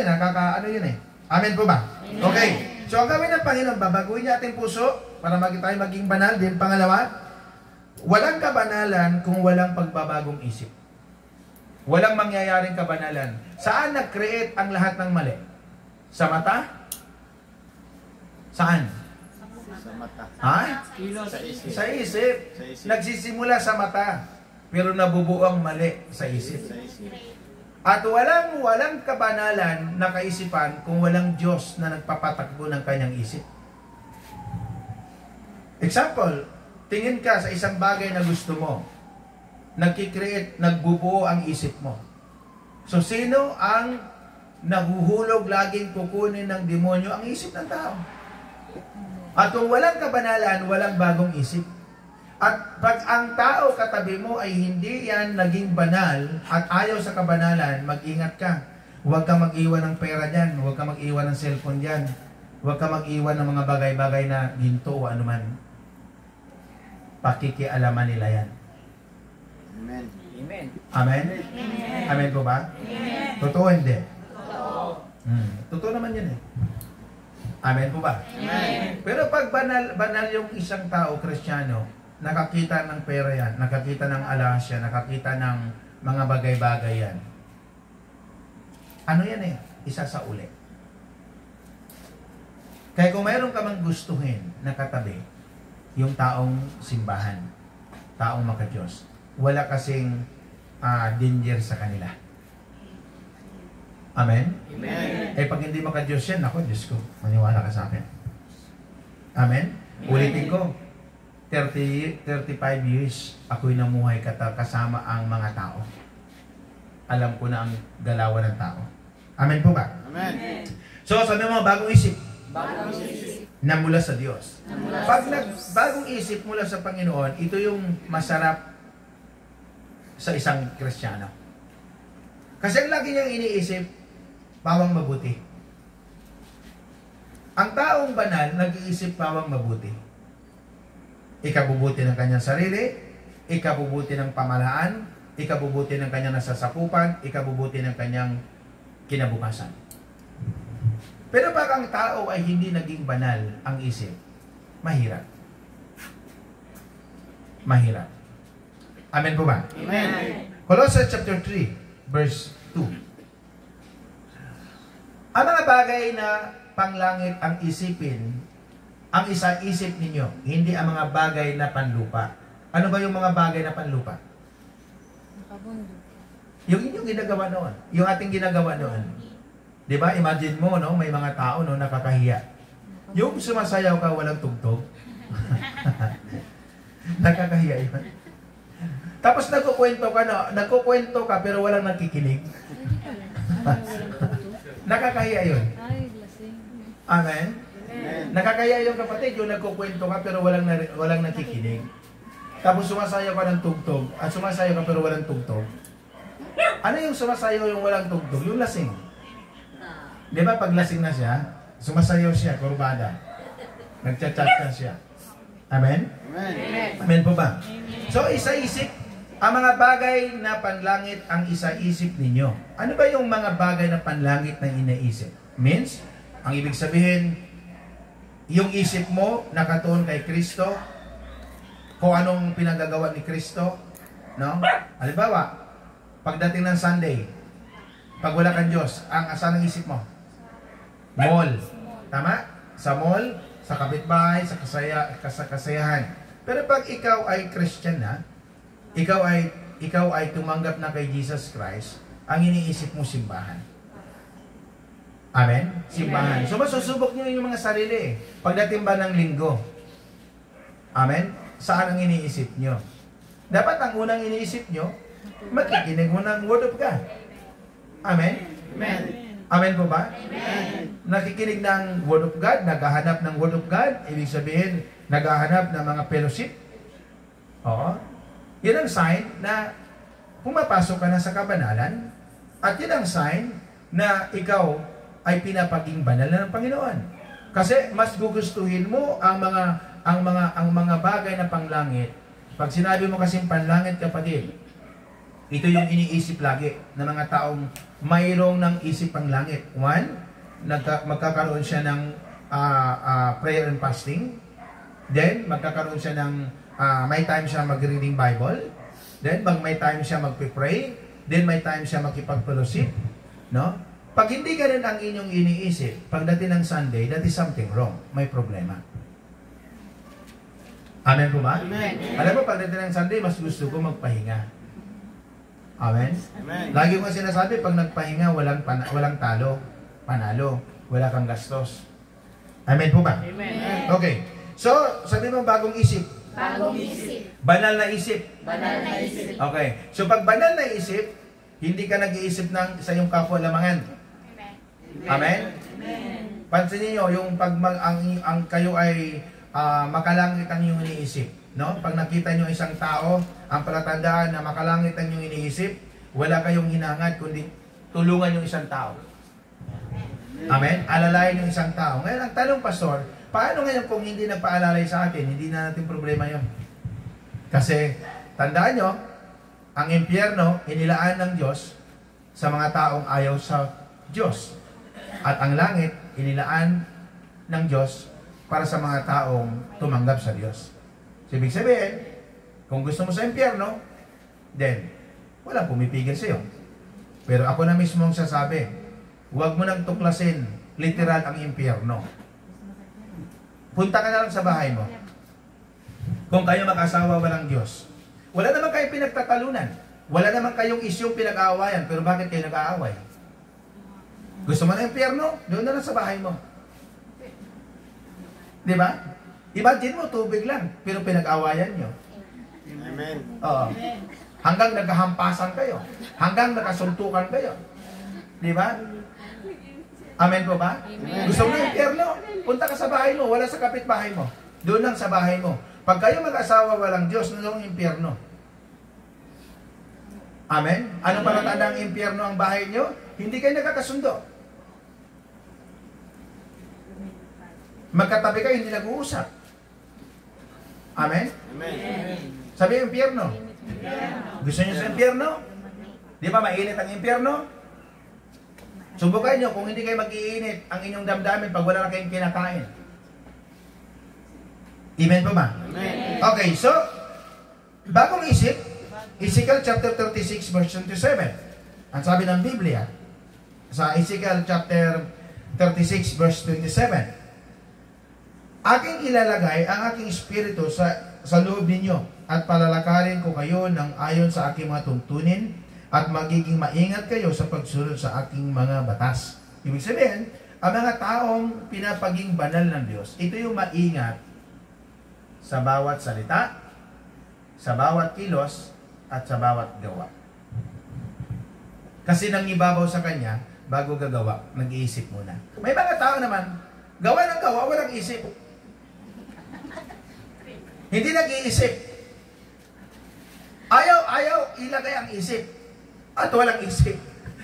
yun eh. Amen po ba? Okay. So, ang gawin ng Panginoon, babaguhin niya ating puso para tayo maging banal. Then, pangalawa, walang kabanalan kung walang pagbabagong isip. Walang mangyayaring kabanalan. Saan nag-create ang lahat ng mali? Sa mata? Saan? Sa mata. Ha? Sa isip. Sa isip. Sa isip. Nagsisimula sa mata, pero nabubuo ang mali sa isip. Sa isip. At walang kabanalan na kaisipan kung walang Diyos na nagpapatakbo ng kanyang isip. Example, tingin ka sa isang bagay na gusto mo. Nagkikreate, nagbubuo ang isip mo. So, sino ang nahuhulog laging kukunin ng demonyo? Ang isip ng tao. At kung walang kabanalan, walang bagong isip. At pag ang tao katabi mo ay hindi yan naging banal at ayaw sa kabanalan, mag-ingat ka. Huwag ka mag-iwan ng pera dyan. Huwag ka mag-iwan ng cellphone dyan. Huwag ka mag-iwan ng mga bagay-bagay na ginto o anuman. Pakikialaman nila yan. Amen. Amen. Amen? Amen po ba? Amen. Totoo hindi? Totoo. Totoo naman yan eh. Amen po ba? Amen. Pero pag banal yung isang tao, Kristiyano, nakakita ng pera yan, nakakita ng alas yan, nakakita ng mga bagay-bagay yan. Ano yan eh? Isa sa uli. Kaya kung mayroon ka mang gustuhin na katabi, yung taong simbahan, taong maka-Diyos, wala kasing danger sa kanila. Amen? Amen. Eh pag hindi maka-Diyos yan, ako, Diyos ko, maniwala ka sa akin. Amen? Ulitin ko, 35 years ako'y namuhay kasama ang mga tao. Alam ko na ang galawan ng tao. Amen po ba? Amen. So sabi mo, bagong isip Bagong isip. na mula sa Diyos. mula Pag sa Diyos. bagong isip mula sa Panginoon, ito yung masarap sa isang Kristiyano. Kasi ang lagi niyang iniisip, pawang mabuti. Ang taong banal, nag-iisip pawang mabuti. Ikabubuti ng kanyang sarili, ikabubuti ng pamahalaan, ikabubuti ng kanyang nasasakupan, ikabubuti ng kanyang kinabukasan. Pero pag ang tao ay hindi naging banal ang isip, mahirap. Mahirap. Amen po ba? Amen. Colossians chapter 3, verse 2. Ang mga bagay na panglangit ang isipin, ang isa-isip ninyo, hindi ang mga bagay na panlupa. Ano ba yung mga bagay na panlupa? Yung inyong ginagawa noon. Yung ating ginagawa noon. Di ba? Imagine mo, no? May mga tao, no? Nakakahiya. Yung sumasayaw ka, walang tugtog. Nakakahiya yun. Tapos nagkukwento ka, no? Nagkukwento ka, pero walang nakikinig. Nakakahiya yun. Amen? Amen. Nakakahiya yung kapatid, yung nagkukwento ka, pero walang nakikinig. Tapos sumasayaw ka ng tugtog, at sumasayaw ka, pero walang tugtog. Ano yung sumasayaw yung walang tugtog? Yung lasing. Di ba pag lasing na siya, sumasayaw siya, kurbada. Nagchat-chat na siya. Amen? Amen. Amen po ba? So, isa-isip, ang mga bagay na panlangit ang isa-isip ninyo. Ano ba yung mga bagay na panlangit na inaisip? Means, ang ibig sabihin, yung isip mo nakatuon kay Kristo, kung anong pinagagawa ni Kristo, no? Halimbawa, pagdating ng Sunday, pag wala kang Diyos, ang asan ang isip mo? Mall. Tama? Sa mall, sa kapitbahay, sa kasayahan. Pero pag ikaw ay Christian na, ikaw ay tumanggap na kay Jesus Christ, ang iniisip mo simbahan. Amen? Simbahan. So masusubok niyo yung mga sarili. Pagdating ba ng linggo? Amen? Saan ang iniisip niyo? Dapat ang unang iniisip niyo, makikinig mo ng Word of God. Amen? Amen. Amen po ba? Amen. Nakikinig ng Word of God, naghahanap ng Word of God, ibig sabihin, naghahanap ng mga fellowship. Oo. Yan ang sign na pumapasok ka na sa kabanalan, at yan ang sign na ikaw ay pinapaging banal na ng Panginoon. Kasi mas gugustuhin mo ang mga bagay na panglangit. Pag sinabi mo kasing panlangit, kapatid, ito yung iniisip lagi ng mga taong mayroong ng isip panglangit. One, magkakaroon siya ng prayer and fasting. Then, magkakaroon siya ng may time siya mag-reading Bible. Then, may time siya mag-pray. Then, may time siya makipag-fellowship. No? Pag hindi ganun ang inyong iniisip, pagdating ng Sunday, that is something wrong. May problema. Amen po ba? Amen. Alam mo, pagdating ng Sunday, mas gusto ko magpahinga. Amen? Amen. Lagi ko sinasabi, pag nagpahinga, walang talo, panalo, wala kang gastos. Amen po ba? Amen. Okay. So, sabi mo, bagong isip. Bagong isip. Banal na isip. Banal na isip. Okay. So, pag banal na isip, hindi ka nag-iisip sa iyong kapwa lamangan. Amen? Amen. Pansinin niyo, yung pag ang kayo ay makalangit ang iyong iniisip. No? Pag nakita niyo isang tao, ang palatandaan na makalangit ang iyong iniisip, wala kayong hinangad, kundi tulungan yung isang tao. Amen? Alalayan yung isang tao. Ngayon, ang tanong, Pastor, paano ngayon kung hindi nagpaalalay sa atin? Hindi na natin problema yon. Kasi, tandaan nyo, ang impyerno, inilaan ng Diyos sa mga taong ayaw sa Diyos. At ang langit, inilaan ng Diyos para sa mga taong tumanggap sa Diyos. So, ibig sabihin, kung gusto mo sa impyerno, then, walang pumipigil sa iyo. Pero ako na mismo ang sasabi, huwag mo nang tuklasin literal ang impyerno. Punta ka na lang sa bahay mo. Kung kayo mag-asawa, walang Diyos. Wala naman kayong pinagtatalunan. Wala naman kayong isyong pinag-aawayan. Pero bakit kayo nag-aaway? Gusto mo ng impyerno? Doon na lang sa bahay mo. Di ba? Imagine mo, tubig lang. Pero pinag-aawayan nyo. Amen. Oo. Hanggang nagkahampasan kayo. Hanggang nakasuntukan kayo. Di ba? Amen po ba? Amen. Gusto mo ng impyerno? Punta ka sa bahay mo. Wala sa kapitbahay mo. Doon lang sa bahay mo. Pag kayo mag-asawa, walang Diyos, nung impyerno. Amen? Anong palatanda ang impyerno ang bahay nyo? Hindi kayo nagkakasundo. Magkatabi kayo, hindi nag-uusap. Amen? Amen. Sabi yung impyerno. Gusto niyo sa impyerno? Di ba mainit ang impyerno? Subukan nyo kung hindi kayo mag-iinit ang inyong damdamin pag wala na kayong kinakain. Amen po ba? Amen. Okay, so, bagong isip, Ezekiel chapter 36 verse 27. Ang sabi ng Biblia, sa Ezekiel chapter 36 verse 27, aking ilalagay ang aking espiritu sa loob ninyo at palalakarin ko kayo ng ayon sa aking mga tuntunin at magiging maingat kayo sa pagsunod sa aking mga batas. Ibig sabihin, ang mga taong pinapaging banal ng Diyos, ito yung maingat sa bawat salita, sa bawat kilos, at sa bawat gawa. Kasi nang ibabaw sa Kanya, bago gagawa, nag-iisip muna. May mga tao naman, gawa ng gawa, walang isip. Hindi nag-iisip. Ayaw ilagay ang isip. At walang isip.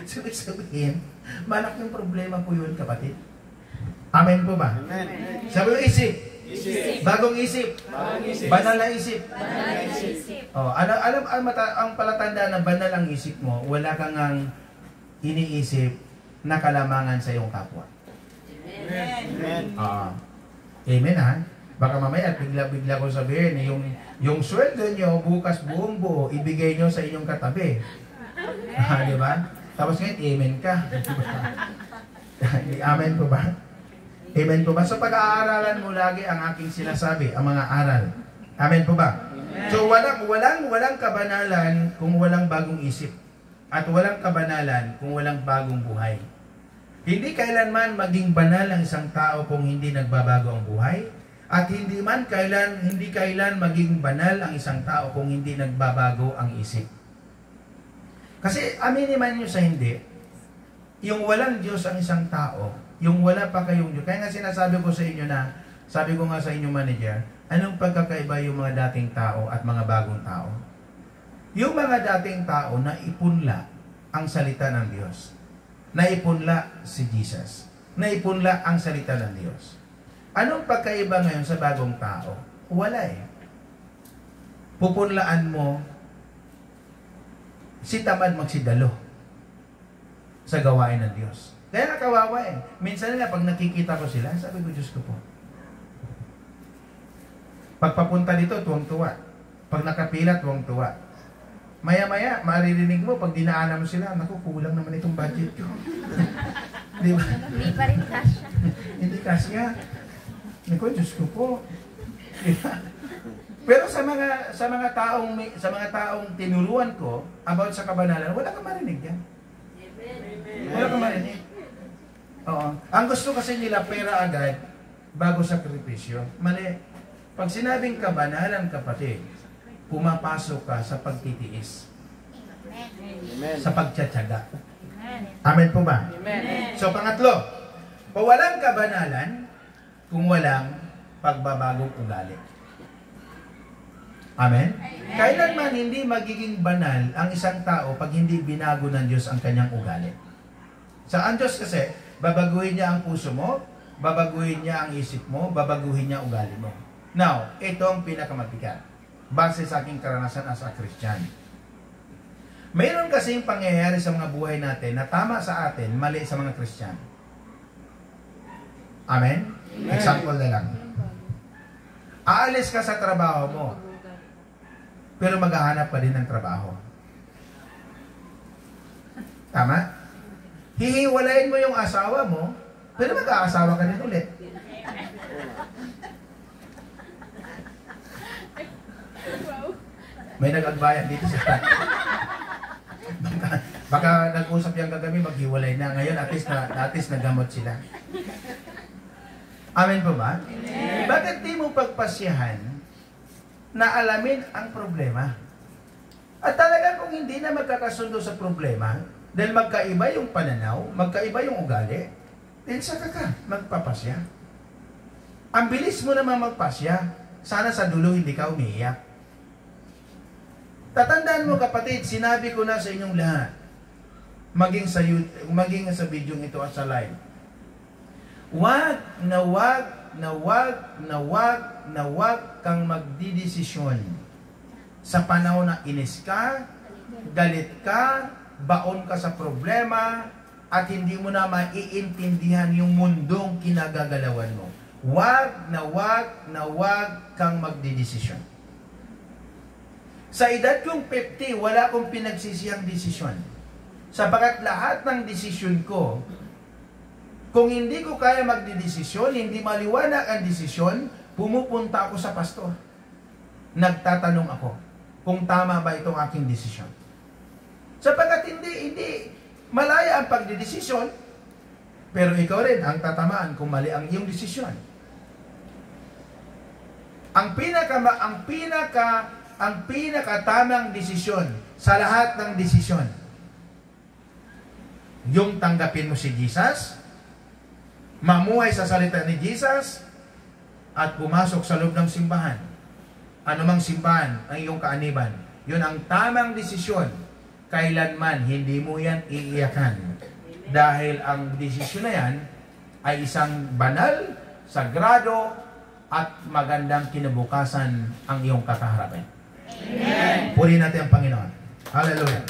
Sabihin, malaking problema po yun, kapatid. Amen po ba? Amen. Sabi mo, isip. Isip. Bagong isip. Bagong isip. Banal na isip. Banal na isip. Oh, alam ang palatanda na banal ang isip mo, wala kang ang iniisip na kalamangan sa iyong kapwa. Amen. Amen ha? Baka mamaya bigla ko sabihin, yung sweldo nyo bukas buong buo, ibigay nyo sa inyong katabi. Di ba? Tapos ngayon, amen ka. Amen po ba? Amen po ba? So pag-aaralan mo lagi ang aking sinasabi, ang mga aral. Amen po ba? So walang kabanalan kung walang bagong isip. At walang kabanalan kung walang bagong buhay. Hindi kailanman maging banal ang isang tao kung hindi nagbabago ang buhay. At hindi kailan maging banal ang isang tao kung hindi nagbabago ang isip. Kasi aminin man nyo sa hindi, yung walang Diyos ang isang tao, yung wala pa kayong Diyos. Kaya nga sinasabi ko sa inyo na, sabi ko nga sa inyong manager, anong pagkakaiba yung mga dating tao at mga bagong tao? Yung mga dating tao na ipunla ang salita ng Diyos. Naipunla si Jesus. Naipunla ang salita ng Diyos. Anong pagkaiba ngayon sa bagong tao? Wala eh. Pupunlaan mo si tamad magsidalo sa gawain ng Diyos. Kaya nakawawa eh. Minsan nila pag nakikita ko sila, sabi ko, Diyos ko po. Pagpapunta dito, tuwang-tuwa. Pag nakapila, tuwang-tuwa. Maya-maya, maririnig mo, pag dinaanan mo sila, naku, kulang naman itong budget ko. Di ba? Hindi pa rin kasya. Hindi kasya. Naku, Diyos ko po. Di ba? Pero sa mga taong tinuruan ko about sa kabanalan, wala kang marinig yan. Wala kang marinig. Oo. Ang gusto kasi nila pera agad bago sakripisyo. Mali. Pag sinabing kabanalan, kapatid, pumapasok ka sa pagtitiis. Amen. Sa pagtsatsaga. Amen po ba? Amen. So, pangatlo, walang kabanalan kung walang pagbabagong ugali. Amen? Kailanman hindi magiging banal ang isang tao pag hindi binago ng Diyos ang kanyang ugali. Sa ang Diyos kasi, babaguhin niya ang puso mo, babaguhin niya ang isip mo, babaguhin niya ang ugali mo. Now, ito ang pinakamabigat. Base sa aking karanasan as a Christian. Mayroon kasing pangyayari sa mga buhay natin na tama sa atin, mali sa mga Christian. Amen? Example na lang. Aalis ka sa trabaho mo, pero maghahanap pa din ng trabaho. Tama? Hihiwalayin mo yung asawa mo, pero mag-aasawa ka din ulit. May nag-agbayan dito sa baka nag-usap yung kagabi, maghiwalay na. Ngayon, at least nagamot sila. Amen po ba? Amen. Bakit di mo pagpasyahan na alamin ang problema? At talaga kung hindi na magkakasundo sa problema, dahil magkaiba yung pananaw, magkaiba yung ugali, then saka ka magpapasya. Ang bilis mo naman magpasya, sana sa dulo hindi ka umiiyak. Tatandaan mo kapatid, sinabi ko na sa inyong lahat, maging sa video ito at sa live. Wag kang magdidesisyon sa panahon na inis ka, galit ka, baon ka sa problema, at hindi mo na maiintindihan yung mundong kinagagalawan mo. Wag kang magdidesisyon. Sa edad kong 50, wala akong pinagsisiyang desisyon. Sapagat lahat ng desisyon ko, kung hindi ko kaya magdidesisyon, hindi maliwanag ang desisyon, pumupunta ako sa pastor. Nagtatanong ako kung tama ba itong aking desisyon. Sapagat hindi malaya ang pagdidesisyon, pero ikaw rin ang tatamaan kung mali ang iyong desisyon. Ang pinakatamang desisyon sa lahat ng desisyon, yung tanggapin mo si Jesus, mamuhay sa salita ni Jesus, at pumasok sa loob ng simbahan. Anumang simbahan ang iyong kaaniban, yun ang tamang desisyon. Kailanman hindi mo yan iiyakan. Dahil ang desisyon na yan ay isang banal, sagrado, at magandang kinabukasan ang iyong kakaharapin. Amen. Purihin natin ang Panginoon. Hallelujah.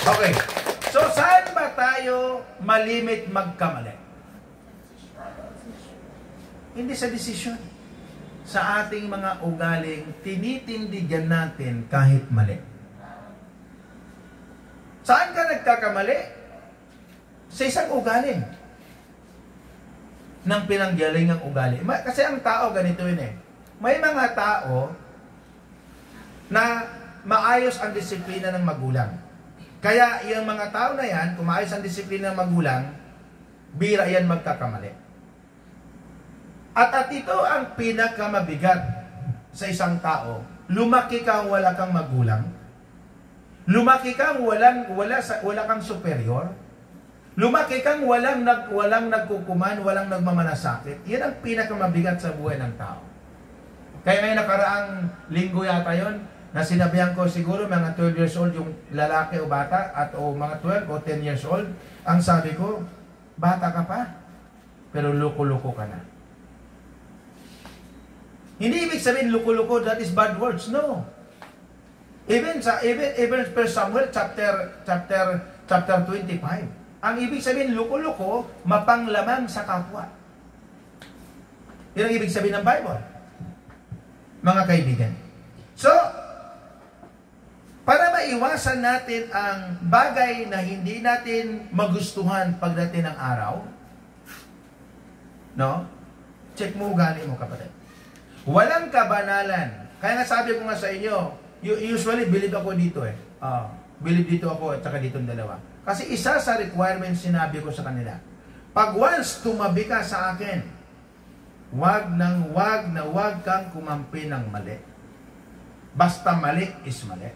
Okay. So, saan ba tayo malimit magkamali? Hindi sa desisyon. Sa ating mga ugaling, tinitindigan natin kahit mali. Saan ka nagkakamali? Sa isang ugaling. Ng pinanggaling ang ugali. Kasi ang tao ganito yun eh. May mga tao na maayos ang disiplina ng magulang. Kaya yung mga tao na yan, kung maayos ang disiplina ng magulang, bira yan magkakamali. At ito ang pinakamabigat sa isang tao. Lumaki kang wala kang magulang. Lumaki kang wala kang superior. Lumaki kang walang nagkukuman, walang nagmamanasakit. Yan ang pinakamabigat sa buhay ng tao. Kaya may nakaraang linggo yata yon na sinabihan ko siguro mga 12 years old yung lalaki o bata o mga 12 o 10 years old. Ang sabi ko, bata ka pa, pero luko-luko ka na. Hindi ibig sabihin luko-luko, that is bad words. No. Even 1 Samuel chapter 25. Ang ibig sabihin, luko-luko, mapanglamang sa kapwa. Yan ang ibig sabihin ng Bible. Mga kaibigan. So, para maiwasan natin ang bagay na hindi natin magustuhan pagdating ng araw, no? Check mo ugali mo, kapatid. Walang kabanalan. Kaya nga sabi ko nga sa inyo, usually believe ako dito eh. Believe dito ako at saka ditong dalawa. Kasi isa sa requirements sinabi ko sa kanila, pag once tumabi ka sa akin, wag kang kumampi ng mali. Basta mali is mali.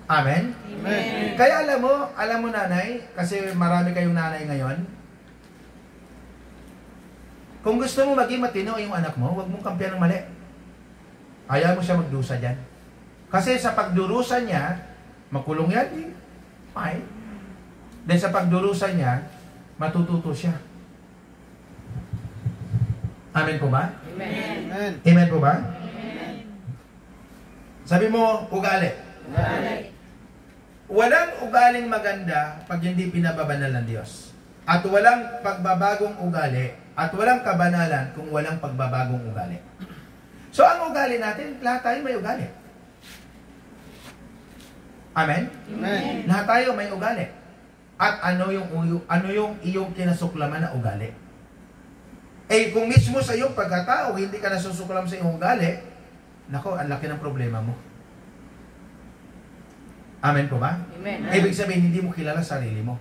Amen? Amen. Kaya alam mo nanay, kasi marami kayong nanay ngayon, kung gusto mo maging matino yung anak mo, wag mong kampihan ng mali. Ayaw mo siya magdusa dyan. Kasi sa pagdurusa niya, makulong yan, fine. Dahil sa pagdurusa niya, matututo siya. Amen po ba? Amen. Amen. Amen po ba? Amen. Sabi mo, ugali. Ugali. Walang ugaling maganda pag hindi pinababanal ng Diyos. At walang pagbabagong ugali at walang kabanalan kung walang pagbabagong ugali. So ang ugali natin, lahat tayo may ugali. Amen? Amen. Lahat tayo may ugali. At ano yung iyong kinasuklaman na ugali? Eh kung mismo sa iyong pagkatao hindi ka nasusuklam sa iyong ugali, nako, ang laki ng problema mo. Amen po ba? Amen. Ibig sabihin, hindi mo kilala sarili mo.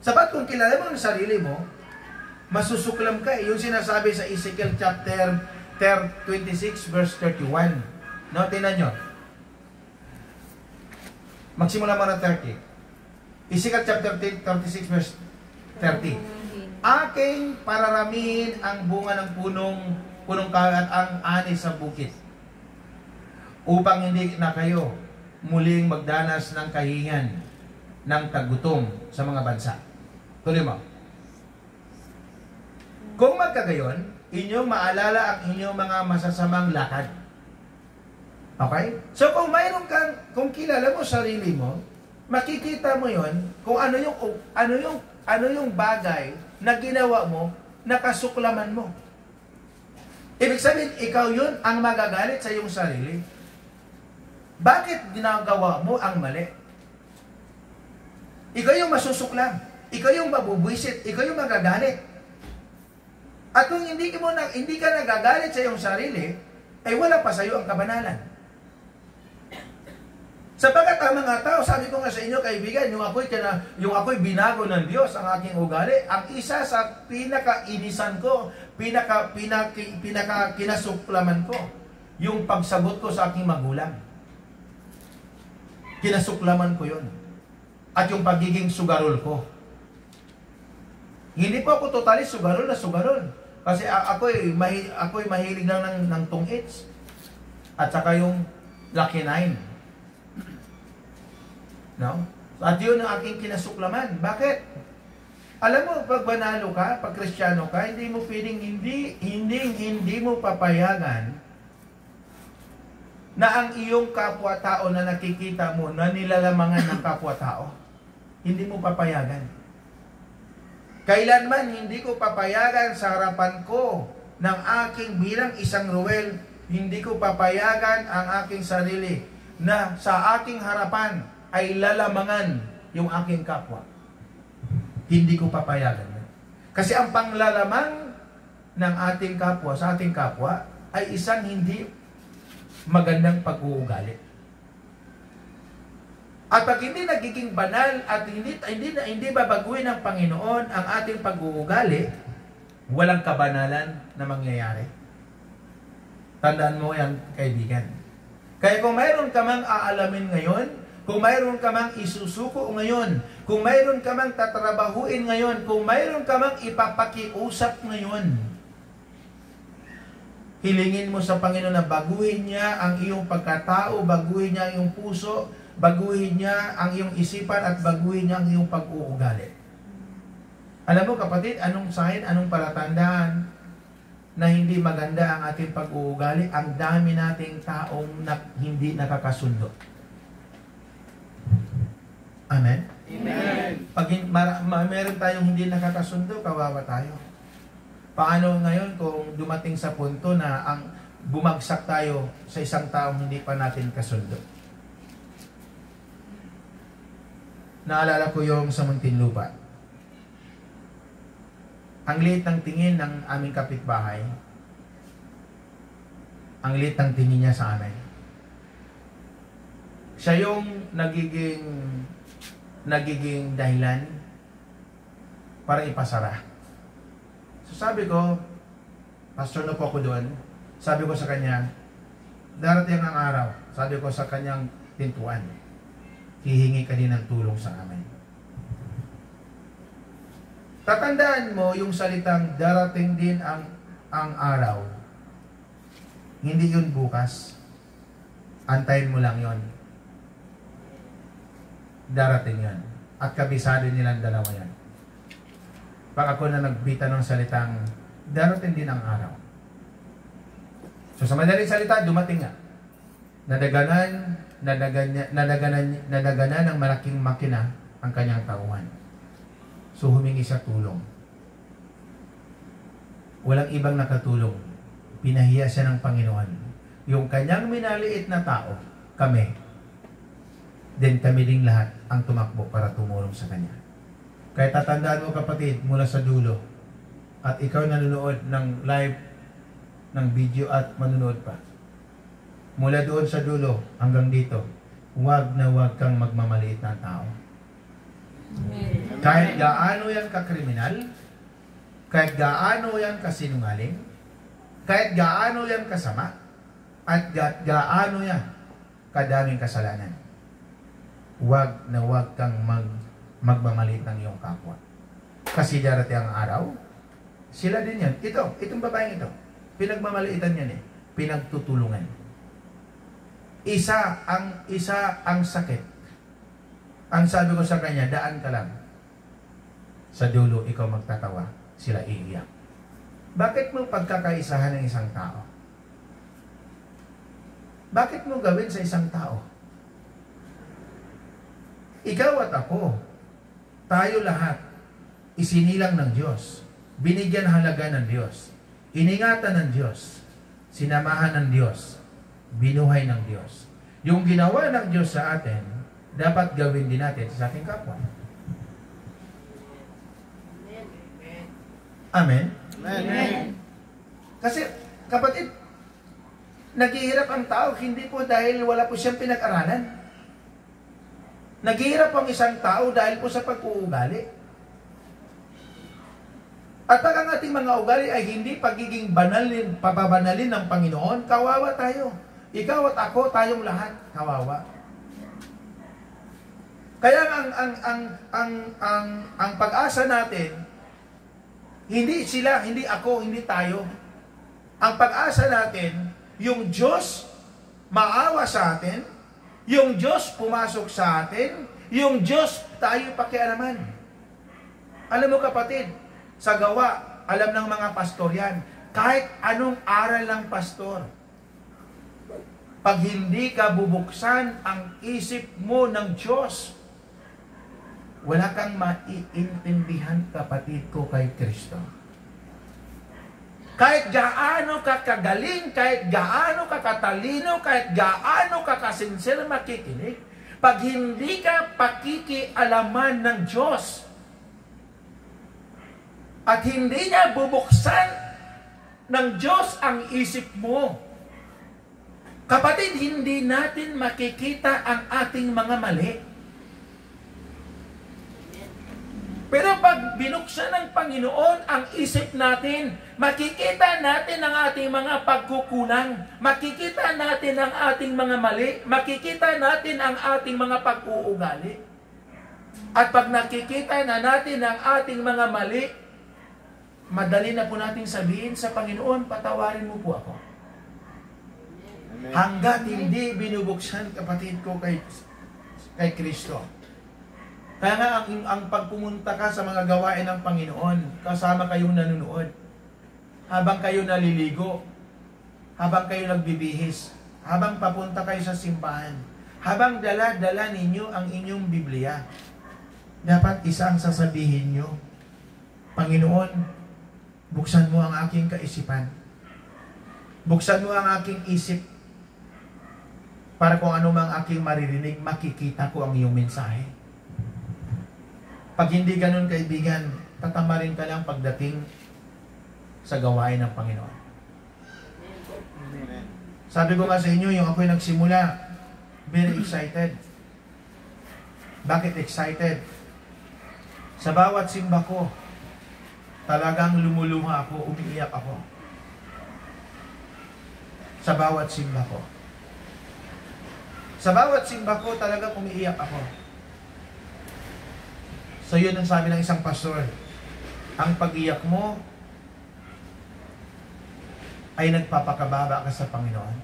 Sapat kung kilala mo ang sarili mo, masusuklam ka. Yung sinasabi sa Ezekiel chapter 26 verse 31. No, tingnan nyo. Magsimula mo na 30. Ezekiel chapter 36 verse 30. Aking pararamihin ang bunga ng punong kahoy at ang ani sa bukid, upang hindi na kayo muling magdanas ng kahihiyan ng tagutom sa mga bansa. Tuloy mo. Kung magkagayon, inyong maalala ang inyong mga masasamang lakad. Okay? So kung kilala mo sarili mo, makikita mo yon kung ano yung bagay na ginawa mo, nakasuklaman mo. Ibig sabihin, ikaw yun ang magagalit sa iyong sarili. Bakit ginagawa mo ang mali? Ikaw yung masusuklam. Ikaw yung mabubwisit. Ikaw yung magagalit. At kung hindi ka nagagalit sa iyong sarili, ay wala pa sa iyo ang kabanalan. Sapagat ang mga tao, sabi ko nga sa inyo kaibigan, yung ako'y binago ng Diyos ang aking ugali, ang isa sa pinaka-inisan ko, kinasuklaman ko, yung pagsagot ko sa aking magulang. Kinasuklaman ko yun. At yung pagiging sugarol ko. Hindi po ako totally sugarol na sugarol. Kasi ako'y mahilig lang ng tungits. At saka yung Lucky 9. No? At yun ang aking kinasuklaman. Bakit? Alam mo, pag banalo ka, pag Kristiyano ka, hindi mo feeling, hindi mo papayagan na ang iyong kapwa-tao na nakikita mo na nilalamangan ng kapwa-tao. Hindi mo papayagan. Kailanman hindi ko papayagan sa harapan ko ng aking bilang isang Ruel, hindi ko papayagan ang aking sarili na sa aking harapan ay lalamangan yung aking kapwa. Hindi ko papayagan yan. Kasi ang panglalamang ng ating kapwa sa ating kapwa ay isang hindi magandang pag-uugali. At pag hindi nagiging banal at hindi babaguhin ng Panginoon ang ating pag-uugali, walang kabanalan na mangyayari. Tandaan mo yan, kaibigan. Kaya kung mayroon ka mang aalamin ngayon, kung mayroon ka mang isusuko ngayon, kung mayroon ka mang tatrabahuin ngayon, kung mayroon ka mang ipapakiusap ngayon, hilingin mo sa Panginoon na baguhin niya ang iyong pagkatao, baguhin niya ang iyong puso, baguhin niya ang iyong isipan, at baguhin niya ang iyong pag-uugali. Alam mo kapatid, anong sign, anong palatandaan na hindi maganda ang ating pag-uugali? Ang dami nating taong hindi nakakasundo. Amen? Amen. Pag meron tayong hindi nakakasundo, kawawa tayo. Paano ngayon kung dumating sa punto na ang bumagsak tayo sa isang taong hindi pa natin kasundo? Naalala ko yung sa Muntinlupa. Ang liit ng tingin ng aming kapitbahay. Ang liit ng tingin niya sa amin. Siya yung nagiging dahilan para ipasara. So sabi ko, pastor na po ako doon, sabi ko sa kanya, darating ang araw, sabi ko sa kanyang pintuan, hihingi ka din ng tulong sa amin. Tatandaan mo yung salitang darating din ang araw. Hindi yun bukas. Antayin mo lang yun. darating yan. At kabisado nilang dalawa yan. Pag ako na nagbita ng salitang, darating din ang araw. So sa madaling salita, dumating nga. Nadaganan ng malaking makina ang kanyang tauhan. So humingi sa tulong. Walang ibang nakatulong. Pinahiya siya ng Panginoon. Yung kanyang minaliit na tao, kami, then kami ding lahat ang tumakbo para tumulong sa kanya. Kaya tatandaan mo kapatid, mula sa dulo, at ikaw nanonood ng live, ng video at manonood pa. Mula doon sa dulo hanggang dito, huwag na huwag kang magmamaliit na tao. Amen. Kahit gaano yan kakriminal, kahit gaano yan kasinungaling, kahit gaano yan kasama, at gaano yan kadaming kasalanan, huwag na huwag kang magmamaliit ng iyong kapwa. Kasi darating ang araw, sila din yan. Itong babaeng ito, pinagmamaliitan yan pinagtutulungan. Isa ang sakit. Ang sabi ko sa kanya, daan ka lang. Sa dulo, ikaw magtatawa, sila iiyak. Bakit mo pagkakaisahan ng isang tao? Bakit mo gawin sa isang tao? Ikaw at ako, tayo lahat, isinilang ng Diyos, binigyan halaga ng Diyos, iningatan ng Diyos, sinamahan ng Diyos, binuhay ng Diyos. Yung ginawa ng Diyos sa atin, dapat gawin din natin sa ating kapwa. Amen? Amen. Kasi, kapatid, naghihirap ang tao, hindi po dahil wala po siyang pinag-aralan. Naghihirap ang isang tao dahil po sa pag-uugali. At pag ang ating mga ugali ay hindi pagiging pababanalin ng Panginoon, kawawa tayo. Ikaw at ako, tayong lahat, kawawa. Kaya ang pag-asa natin, hindi sila, hindi ako, hindi tayo. Ang pag-asa natin, yung Diyos maawa sa atin, yung Diyos pumasok sa atin, yung Diyos tayo pakialaman. Alam mo kapatid, sa gawa, alam ng mga pastor yan, kahit anong aral ng pastor, pag hindi ka bubuksan ang isip mo ng Diyos, wala kang maiintindihan, kapatid ko, kay Kristo. Kahit gaano ka kagaling, kahit gaano ka katalino, kahit gaano ka kasinsir makikinig, pag hindi ka pakikialaman ng Diyos, at hindi niya bubuksan ng Diyos ang isip mo, kapatid, hindi natin makikita ang ating mga mali. Pero pag binuksan ng Panginoon ang isip natin, makikita natin ang ating mga pagkukulang, makikita natin ang ating mga mali, makikita natin ang ating mga pag-uugali. At pag nakikita na natin ang ating mga mali, madali na po nating sabihin sa Panginoon, patawarin mo po ako. Amen. Hanggat hindi binubuksan, kapatid ko, kay Kristo. Kaya nga, ang pagpumunta ka sa mga gawain ng Panginoon, kasama kayong nanonood, habang kayo naliligo, habang kayo nagbibihis, habang papunta kayo sa simbahan, habang dala-dala ninyo ang inyong Biblia, dapat isang sasabihin nyo, Panginoon, buksan mo ang aking kaisipan. Buksan mo ang aking isip, para kung ano mang aking maririnig, makikita ko ang iyong mensahe. Pag hindi ganun, kaibigan, tatamarin ka lang pagdating sa gawain ng Panginoon. Amen. Sabi ko nga sa inyo, yung ako'y nagsimula, very excited. Bakit excited? Sa bawat simba ko, talagang lumuluha ako, umiiyak ako. Sa bawat simba ko. Sa bawat simba ko, talagang umiiyak ako. So yun ang sabi ng isang pastor, ang pag-iyak mo ay nagpapakababa ka sa Panginoon.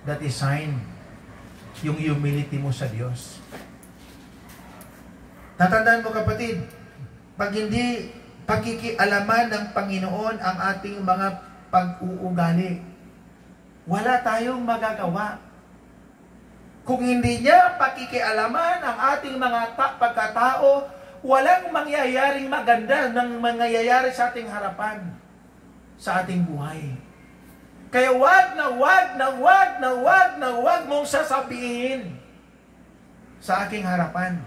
That is sign yung humility mo sa Diyos. Tatandaan mo kapatid, pag hindi pagkikialaman ng Panginoon ang ating mga pag-uugali, wala tayong magagawa. Kung hindi niya pakikialaman ang ating mga pagkatao, walang mangyayaring maganda ng mangyayari sa ating harapan, sa ating buhay. Kaya wag mong sasabihin sa aking harapan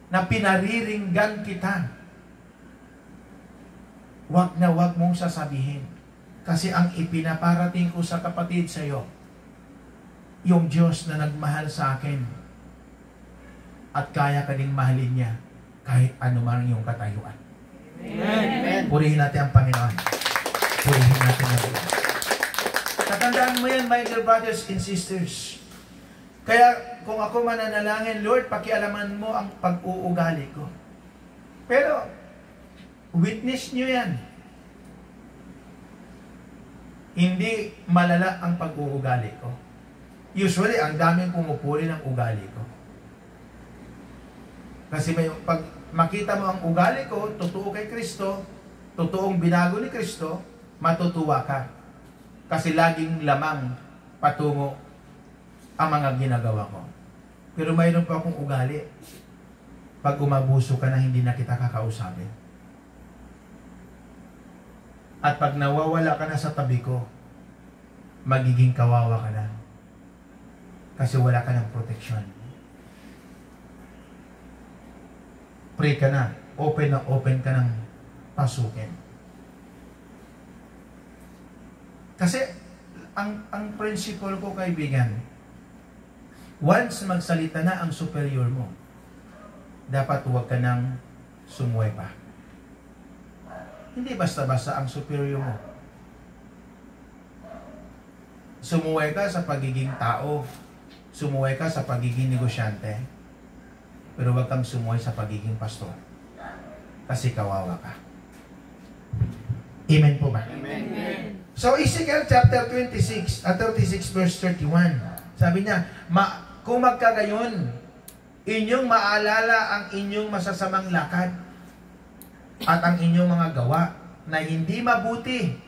na pinariringgan kita. Wag mong sasabihin. Kasi ang ipinaparating ko sa kapatid sa iyo, yung Diyos na nagmahal sa akin at kaya ka ding mahalin niya kahit anuman yung katayuan. Amen. Purihin natin ang Panginoon. Purihin natin ang Panginoon. Tatandaan mo yan, my dear brothers and sisters. Kaya kung ako mananalangin, Lord, pakialaman mo ang pag-uugali ko. Pero, witness nyo yan. Hindi malala ang pag-uugali ko. Usually, ang daming pumupuri ng ugali ko. Kasi pag makita mo ang ugali ko, totoo kay Kristo, totoong binago ni Kristo, matutuwa ka. Kasi laging lamang patungo ang mga ginagawa ko. Pero mayroon pa akong ugali. Pag umabuso ka na, hindi na kita kakausapin. At pag nawawala ka na sa tabi ko, magiging kawawa ka na. Kasi wala ka ng proteksyon. Pray ka na open ka ng pasukin. Kasi ang principle ko, kaibigan, once magsalita na ang superior mo, dapat huwag ka nang sumuway pa. Hindi basta-basta ang superior mo. Sumuway ka sa pagiging tao, sumuway ka sa pagiging negosyante, pero huwag kang sumuway sa pagiging pastor. Kasi kawawa ka. Amen po ba? Amen. So, Ezekiel chapter 36 verse 31. Sabi niya, kung magkagayon, inyong maalala ang inyong masasamang lakad at ang inyong mga gawa na hindi mabuti,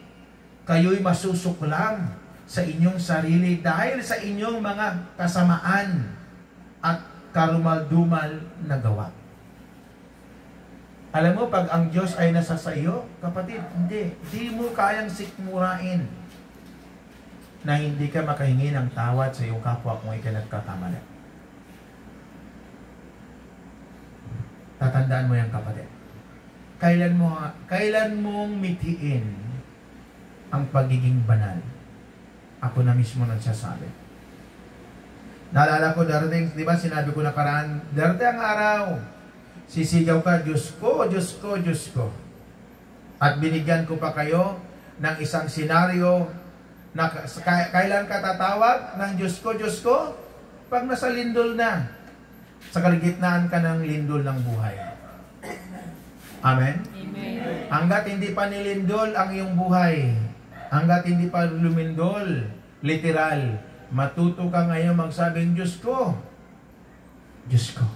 kayo'y masusuklam sa inyong sarili dahil sa inyong mga kasamaan at karumal-dumal na gawa. Alam mo, pag ang Diyos ay nasa sa iyo, kapatid, hindi mo kayang sikmurain na hindi ka makahingi ng tawad sa iyong kapwa kung ikaw nagkakamali. Tatandaan mo yan, kapatid. Kailan mong mitiin ang pagiging banal? Ako na mismo nagsasabi. Naalala ko darating, di ba sinabi ko nakaraan, darating ang araw, sisigaw ka, Diyos ko, Diyos ko, Diyos ko. At binigyan ko pa kayo ng isang senaryo na kailan ka tatawag ng Diyos ko, Diyos ko? Pag nasa lindol na, sa kalagitnaan ka ng lindol ng buhay. Amen? Amen. Hanggat hindi pa nilindol ang iyong buhay, hanggat hindi pa lumindol, literal, matuto ka ngayon magsabing, Diyos ko, Diyos ko,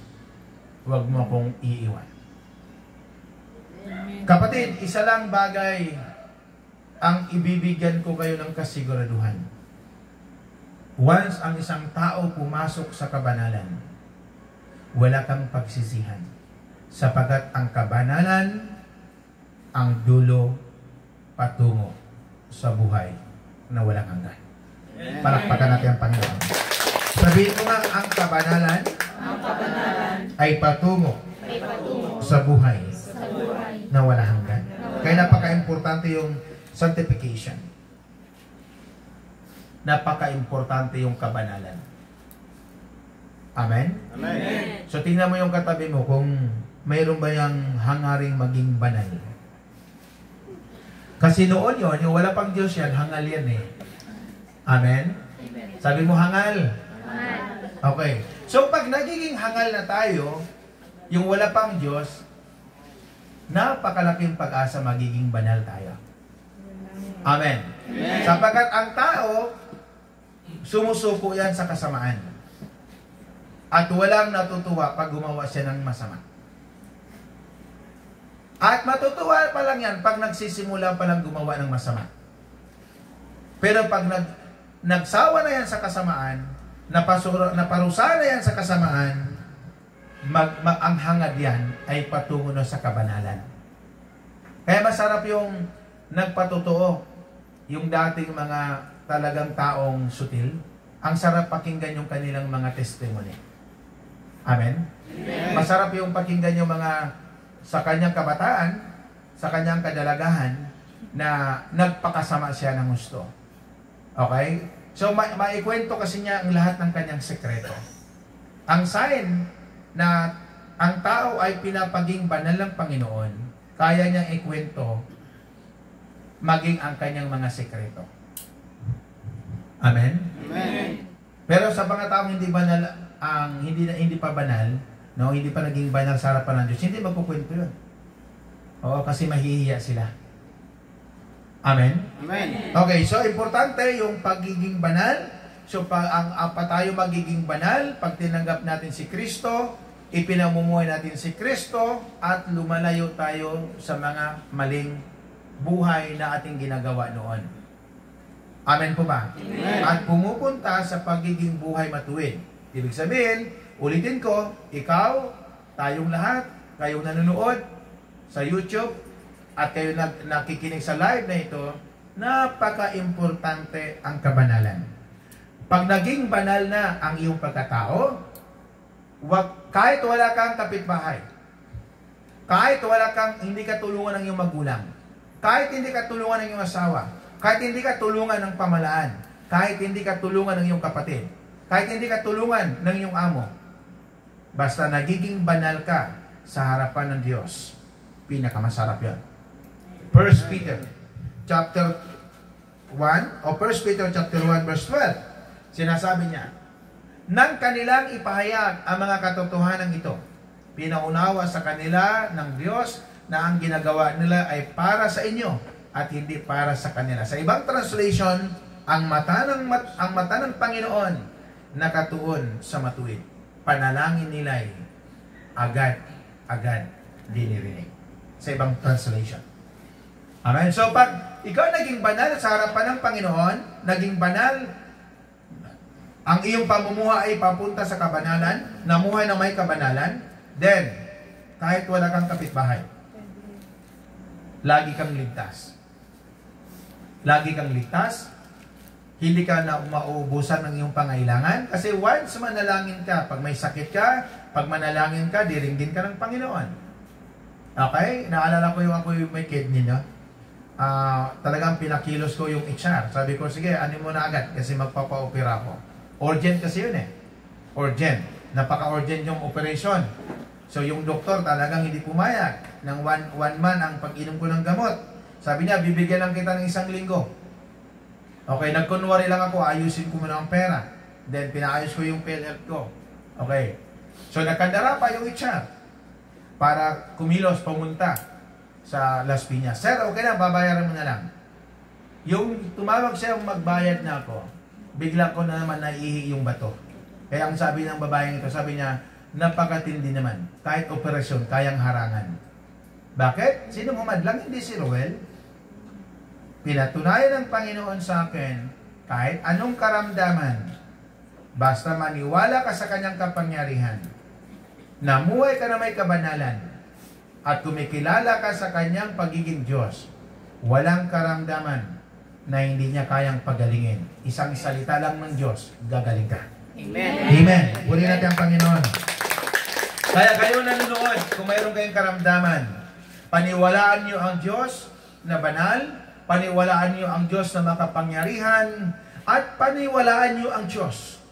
huwag mo akong iiwan. Kapatid, isa lang bagay ang ibibigyan ko kayo ng kasiguraduhan. Once ang isang tao pumasok sa kabanalan, wala kang pagsisihan. Sapagat ang kabanalan ang dulo patungo sa buhay na walang hanggan. Palakpakan natin ang Panginoon. Sabihin ko nga, ang kabanalan ay patungo sa buhay na walang hanggan. Kaya napaka-importante yung sanctification. Napaka-importante yung kabanalan. Amen? Amen. So tingnan mo yung katabi mo kung mayroon ba yung hangaring maging banal. Kasi noon yon, yung wala pang Diyos yan, hangal yan eh. Amen? Sabi mo hangal. Okay. So pag nagiging hangal na tayo, yung wala pang Diyos, napakalaking pag-asa magiging banal tayo. Amen. Amen. Sapagkat ang tao, sumusuko yan sa kasamaan. At walang natutuwa pag gumawa siya ng masama. At matutuwa pa lang yan pag nagsisimula pa lang gumawa ng masama. Pero pag nagsawa na yan sa kasamaan, naparusa na yan sa kasamaan, ang hangad yan ay patungo na sa kabanalan. Kaya masarap yung nagpatotoo, yung dating mga talagang taong sutil. Ang sarap pakinggan yung kanilang mga testimony. Amen? Amen. Masarap yung pakinggan yung mga sa kanyang kabataan, sa kanyang kadalagahan, na nagpakasama siya ng gusto. Okay? So, maikwento kasi niya ang lahat ng kanyang sekreto. Ang sign na ang tao ay pinapaging banal ng Panginoon, kaya niyang ikwento maging ang kanyang mga sekreto. Amen? Amen. Pero sa mga taong hindi banal, hindi pa banal, no, hindi pa naging banal sa harapan ng Diyos, hindi magkukwento yun. Oo, kasi mahihiya sila. Amen? Amen. Okay, so importante yung pagiging banal. So pa tayo magiging banal pag tinanggap natin si Kristo, ipinamumuhay natin si Kristo, at lumalayo tayo sa mga maling buhay na ating ginagawa noon. Amen po ba? Amen. At pumupunta sa pagiging buhay matuwid. Ibig sabihin, ulitin ko, ikaw, tayong lahat, kayong nanonood sa YouTube, at kayo nakikinig sa live na ito, napaka-importante ang kabanalan. Pag naging banal na ang iyong pagkatao, kahit wala kang kapitbahay, kahit wala kang, hindi ka tulungan ng iyong magulang, kahit hindi ka tulungan ng iyong asawa, kahit hindi ka tulungan ng pamalaan, kahit hindi ka tulungan ng iyong kapatid, kahit hindi ka tulungan ng iyong amo, basta nagiging banal ka sa harapan ng Diyos, pinakamasarap yan. 1 Peter chapter 1 o 1 Peter chapter 1 verse 12, sinasabi niya, nang kanilang ipahayag ang mga katotohanan ito, pinaunawa sa kanila ng Diyos na ang ginagawa nila ay para sa inyo at hindi para sa kanila. Sa ibang translation, ang mata ng Panginoon nakatuon sa matuwid. Panalangin nila ay agad dinirinig. Sa ibang translation. Amen. So pag ikaw naging banal sa harapan ng Panginoon, naging banal, ang iyong pamumuhay ay papunta sa kabanalan, namuhay na may kabanalan, then, kahit wala kang kapitbahay, lagi kang ligtas. Lagi kang ligtas, hindi ka na mauubusan ng iyong pangailangan, kasi once manalangin ka, pag may sakit ka, pag manalangin ka, diringgin ka ng Panginoon. Okay? Naalala ko yung ako yung may kidney, no? Talagang pinakilos ko yung HR. Sabi ko, sige, ano mo na agad kasi magpapa-opera ko. Urgent kasi yun eh. Urgent. Napaka-urgent yung operation. So yung doktor talagang hindi pumayag ng one man ang pag-inom ko ng gamot. Sabi niya, bibigyan lang kita ng 1 linggo. Okay, nagkunwari lang ako, ayusin ko muna ang pera. Then pinaayos ko yung PhilHealth ko. Okay. So nakandara pa yung HR para kumilos, pumunta sa Las Piñas. Sir, okay na, babayaran mo na lang. Yung tumawag siya, magbayad na ako, bigla ko na naman naihi yung bato. Kaya ang sabi ng babaeng ito, sabi niya, napakatindi naman. Kahit operasyon, kayang harangan. Bakit? Sino humadlang? Hindi si Roel. Pinatunayan ng Panginoon sa akin, kahit anong karamdaman, basta maniwala ka sa kanyang kapangyarihan, namuhay ka na may kabanalan, at kumikilala ka sa kanyang pagiging Diyos, walang karamdaman na hindi niya kayang pagalingin. Isang salita lang ng Diyos, gagaling ka. Amen. Amen. Uli natin ang Panginoon. Kaya kayo nanonood, kung mayroon kayong karamdaman, paniwalaan niyo ang Diyos na banal, paniwalaan niyo ang Diyos na makapangyarihan, at paniwalaan niyo ang Diyos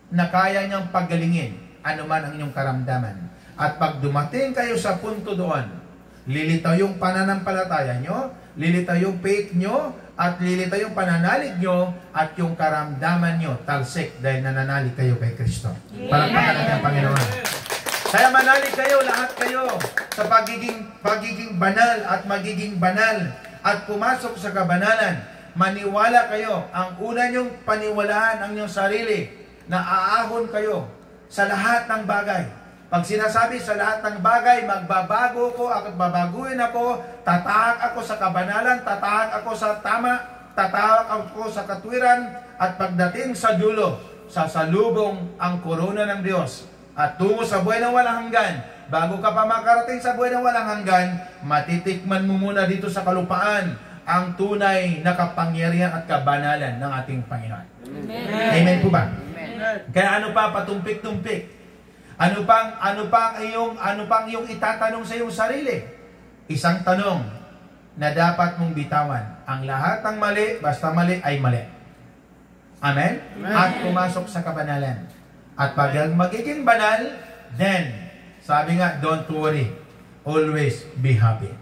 na kaya niyang pagalingin anuman ang inyong karamdaman. At pag dumating kayo sa punto doon, lilitaw yung pananampalataya nyo, lilitaw yung faith nyo, at lilitaw yung pananalig nyo, at yung karamdaman nyo, talsik, dahil nananalig kayo kay Kristo. Palakpakan natin ang Panginoon. Kaya manalig kayo, lahat kayo, sa pagiging banal at magiging banal, at pumasok sa kabanalan. Maniwala kayo, ang una nyong paniwalaan ang inyong sarili, na aahon kayo sa lahat ng bagay. Pag sinasabi sa lahat ng bagay, magbabago ko at babaguhin ako, tatahak ako sa kabanalan, tatahak ako sa tama, tatahak ako sa katwiran, at pagdating sa dulo, sasalubong ang korona ng Diyos. At tungo sa buhay ng walang hanggan, bago ka pa makarating sa buhay ng walang hanggan, matitikman mo muna dito sa kalupaan ang tunay na kapangyarihan at kabanalan ng ating Panginoon. Amen. Amen po ba? Amen. Kaya ano pa patumpik-tumpik? Ano pang iyong itatanong sa iyong sarili? Isang tanong na dapat mong bitawan. Ang lahat ng mali, basta mali ay mali. Amen? Amen. At pumasok sa kabanalan. At pag magiging banal, then, sabi nga, don't worry. Always be happy.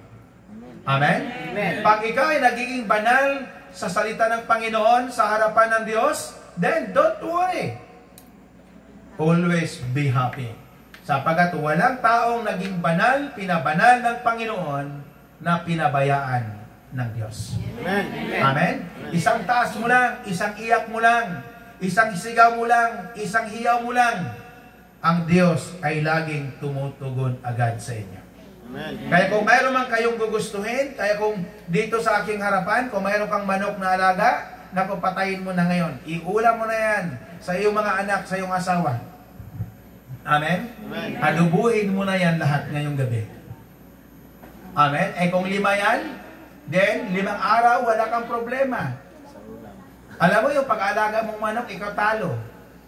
Amen? Amen. Pag ikaw ay nagiging banal sa salita ng Panginoon, sa harapan ng Diyos, then don't worry. Always be happy. Sapagat walang taong naging banal, pinabanal ng Panginoon na pinabayaan ng Diyos. Amen. Amen? Isang taas mo lang, isang iyak mo lang, isang sigaw mo lang, isang hiyaw mo lang, ang Diyos ay laging tumutugon agad sa inyo. Amen. Kaya kung mayroon man kayong gugustuhin, kaya kung dito sa aking harapan, kung mayroon kang manok na alaga, naku, patayin mo na ngayon. Iulam mo na yan sa iyong mga anak, sa iyong asawa. Amen? Amen. Adubuhin mo na yan lahat ngayong gabi. Amen? Eh kung 5 yan, then 5 araw, wala kang problema. Alam mo yung pag-alaga mong manok, ikaw talo.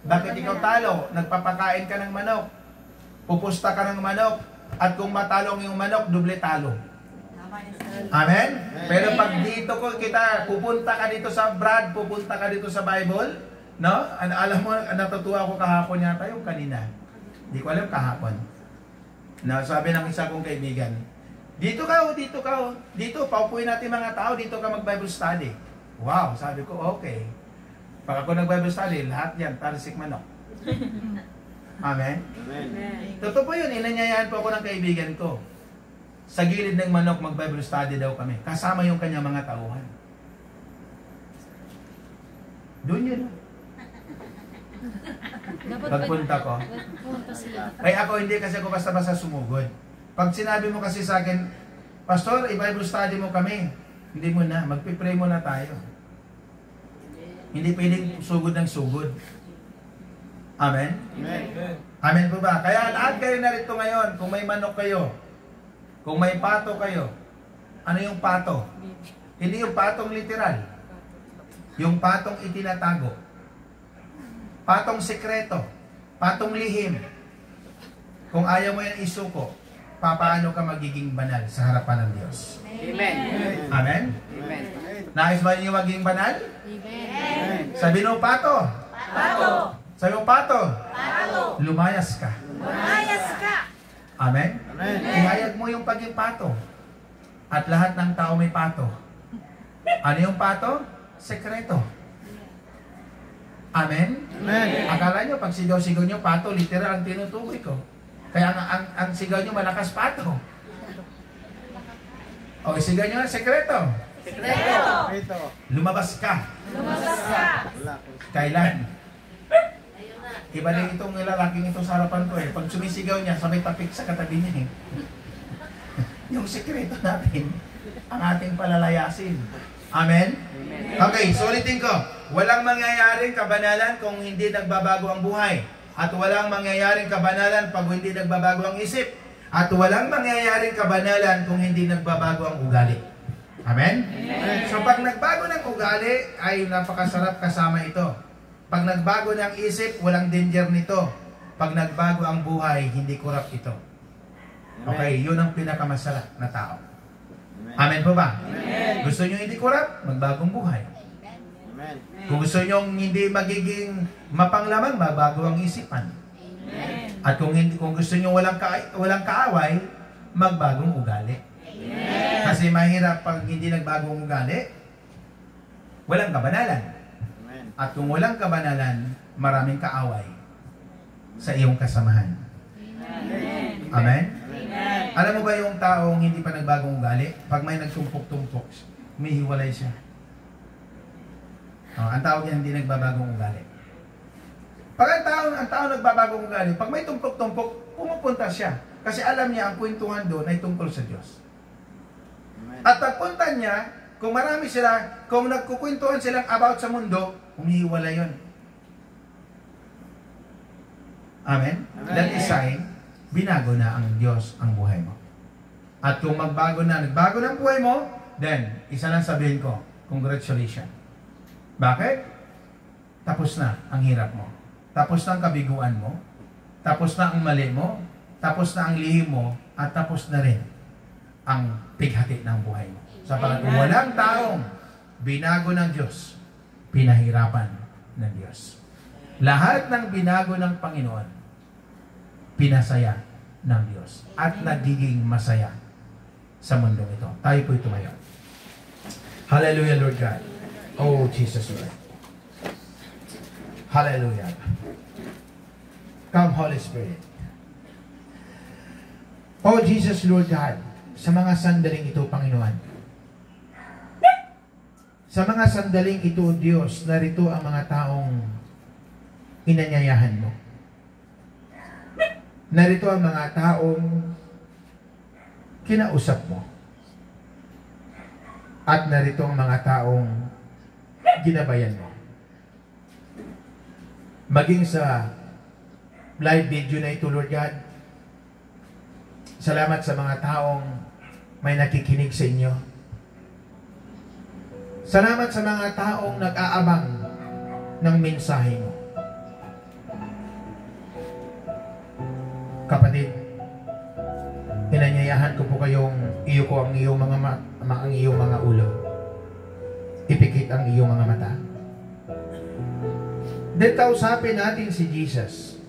Bakit ikaw talo? Nagpapakain ka ng manok. Pupusta ka ng manok. At kung matalong yung manok, doble talo. Amen? Pero pag dito ko kita, pupunta ka dito sa Brad, pupunta ka dito sa Bible, no? Alam mo, natutuwa ako kahapon yata yung kanina. Hindi ko alam kahapon. Na sabi ng isa kong kaibigan, dito ka, dito, paupuin natin mga tao, dito ka mag-Bible study. Wow, sabi ko, okay. Pag ako nag-Bible study, lahat yan, tarisik manok. Amen? Amen. Totoo po yun, inanyayahan po ako ng kaibigan ko. Sa gilid ng manok, mag-Bible study daw kami. Kasama yung kanyang mga tauhan. Doon yun. Pagpunta ko. Ay ako, hindi kasi ako basta-basta sumugod. Pag sinabi mo kasi sa akin, Pastor, i-Bible study mo kami. Hindi mo na, magpipray mo na tayo. Hindi pwedeng sugod ng sugod. Amen? Amen. Amen po ba? Kaya lahat kayo narito ngayon, kung may manok kayo, kung may pato kayo, ano yung pato? Hindi yung patong literal. Yung patong itinatago. Patong sekreto. Patong lihim. Kung ayaw mo yan isuko, papaano ka magiging banal sa harapan ng Diyos? Amen. Amen? Amen. Nais ba niyo maging banal? Amen. Sabi mo, pato. Pato! Sabi mo, pato. Pato! Lumayas ka. Lumayas ka! Amen? Amen. Ihayag mo yung paging pato. At lahat ng tao may pato. Ano yung pato? Sekreto. Amen? Amen. Akala nyo, pag sigaw-sigaw nyo, pato, literal ang tinutukoy ko. Kaya ang sigaw nyo, malakas pato. O, sigaw nyo, sekreto. Sekreto! Ito. Lumabas ka. Lumabas ka! Wala ko. Kailan? Iba din itong lalaking ito sa harapan ko eh. Pag sumisigaw niya, sabay tapik sa katabi niya eh. Yung sekreto natin, ang ating palalayasin. Amen? Okay, so ulitin ko. Walang mangyayaring kabanalan kung hindi nagbabago ang buhay. At walang mangyayaring kabanalan pag hindi nagbabago ang isip. At walang mangyayaring kabanalan kung hindi nagbabago ang ugali. Amen? So pag nagbago ng ugali, ay napakasarap kasama ito. Pag nagbago ng isip, walang danger nito. Pag nagbago ang buhay, hindi kurap ito. Okay, yun ang pinakamasarap na tao. Amen po ba? Amen. Gusto nyo hindi kurap? Magbagong buhay. Amen. Kung gusto nyo hindi magiging mapanglamang, magbago ang isipan. Amen. At kung gusto nyo walang kaaway, magbagong ugali. Amen. Kasi mahirap pag hindi nagbagong ugali, walang kabanalan. Amen. At kung walang kabanalan, maraming kaaway sa iyong kasamahan. Amen. Amen? Amen. Alam mo ba yung taong hindi pa nagbagong ugali? Pag may nagtumpok-tumpok, may hiwalay siya. Ang tawag yan, hindi nagbabagong ugali. Pag ang tao nagbabago ugali, pag may tumpok-tumpok, pumupunta siya. Kasi alam niya ang kwentuhan doon ay tungkol sa Diyos. Amen. At pagpunta niya, kung marami sila, kung nagkukwentuhan silang about sa mundo, umihiwala yun. Amen? Amen. That is sign, binago na ang Diyos ang buhay mo. At kung nagbago ng buhay mo, then, isa lang sabihin ko, congratulations. Bakit? Tapos na ang hirap mo. Tapos na ang kabiguan mo. Tapos na ang mali mo. Tapos na ang lihim mo. At tapos na rin ang pighati ng buhay mo. Sapagat kung walang taong binago ng Diyos, pinahirapan ng Diyos. Lahat ng binago ng Panginoon, pinasaya ng Diyos. At nagiging masaya sa mundong ito. Tayo po'y tumayo. Hallelujah, Lord God. Oh, Jesus Lord. Hallelujah. Come, Holy Spirit. Oh, Jesus Lord God, sa mga sandaling ito, Panginoon, sa mga sandaling ito, Diyos, narito ang mga taong inanyayahan mo. Narito ang mga taong kinausap mo. At narito ang mga taong ginabayan mo. Maging sa live video na ito, Lord God, salamat sa mga taong may nakikinig sa inyo. Salamat sa mga taong nag-aabang ng mensahe mo. Kapatid, inanyayahan ko po kayong iyo ko ang iyong mga ulo. Ipikit ang iyong mga mata. Then kausapin natin si Jesus.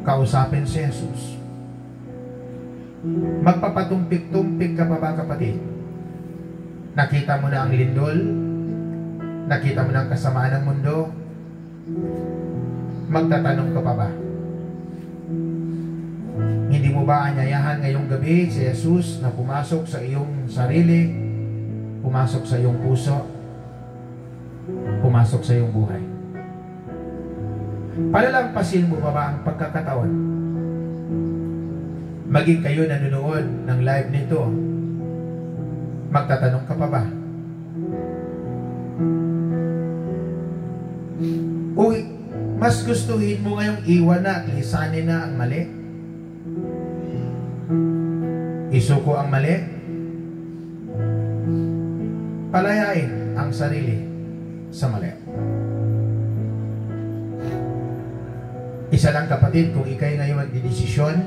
Kausapin si Jesus. Magpapatumpik-tumpik ka pa ba, kapatid? Nakita mo na ang lindol? Nakita mo na ang kasamaan ng mundo? Magtatanong ka pa ba? Hindi mo ba anyayahan ngayong gabi si Jesus na pumasok sa iyong sarili, pumasok sa iyong puso, pumasok sa iyong buhay? Palalampasin mo pa ba ang pagkakataon? Maging kayo nanonood ng live nito, magtatanong ka pa ba? Uy, mas gustuhin mo ngayong iwan na at lisanin na ang mali? Isuko ang mali? Palayain ang sarili sa mali. Isa lang, kapatid, kung ikay ngayon magdidesisyon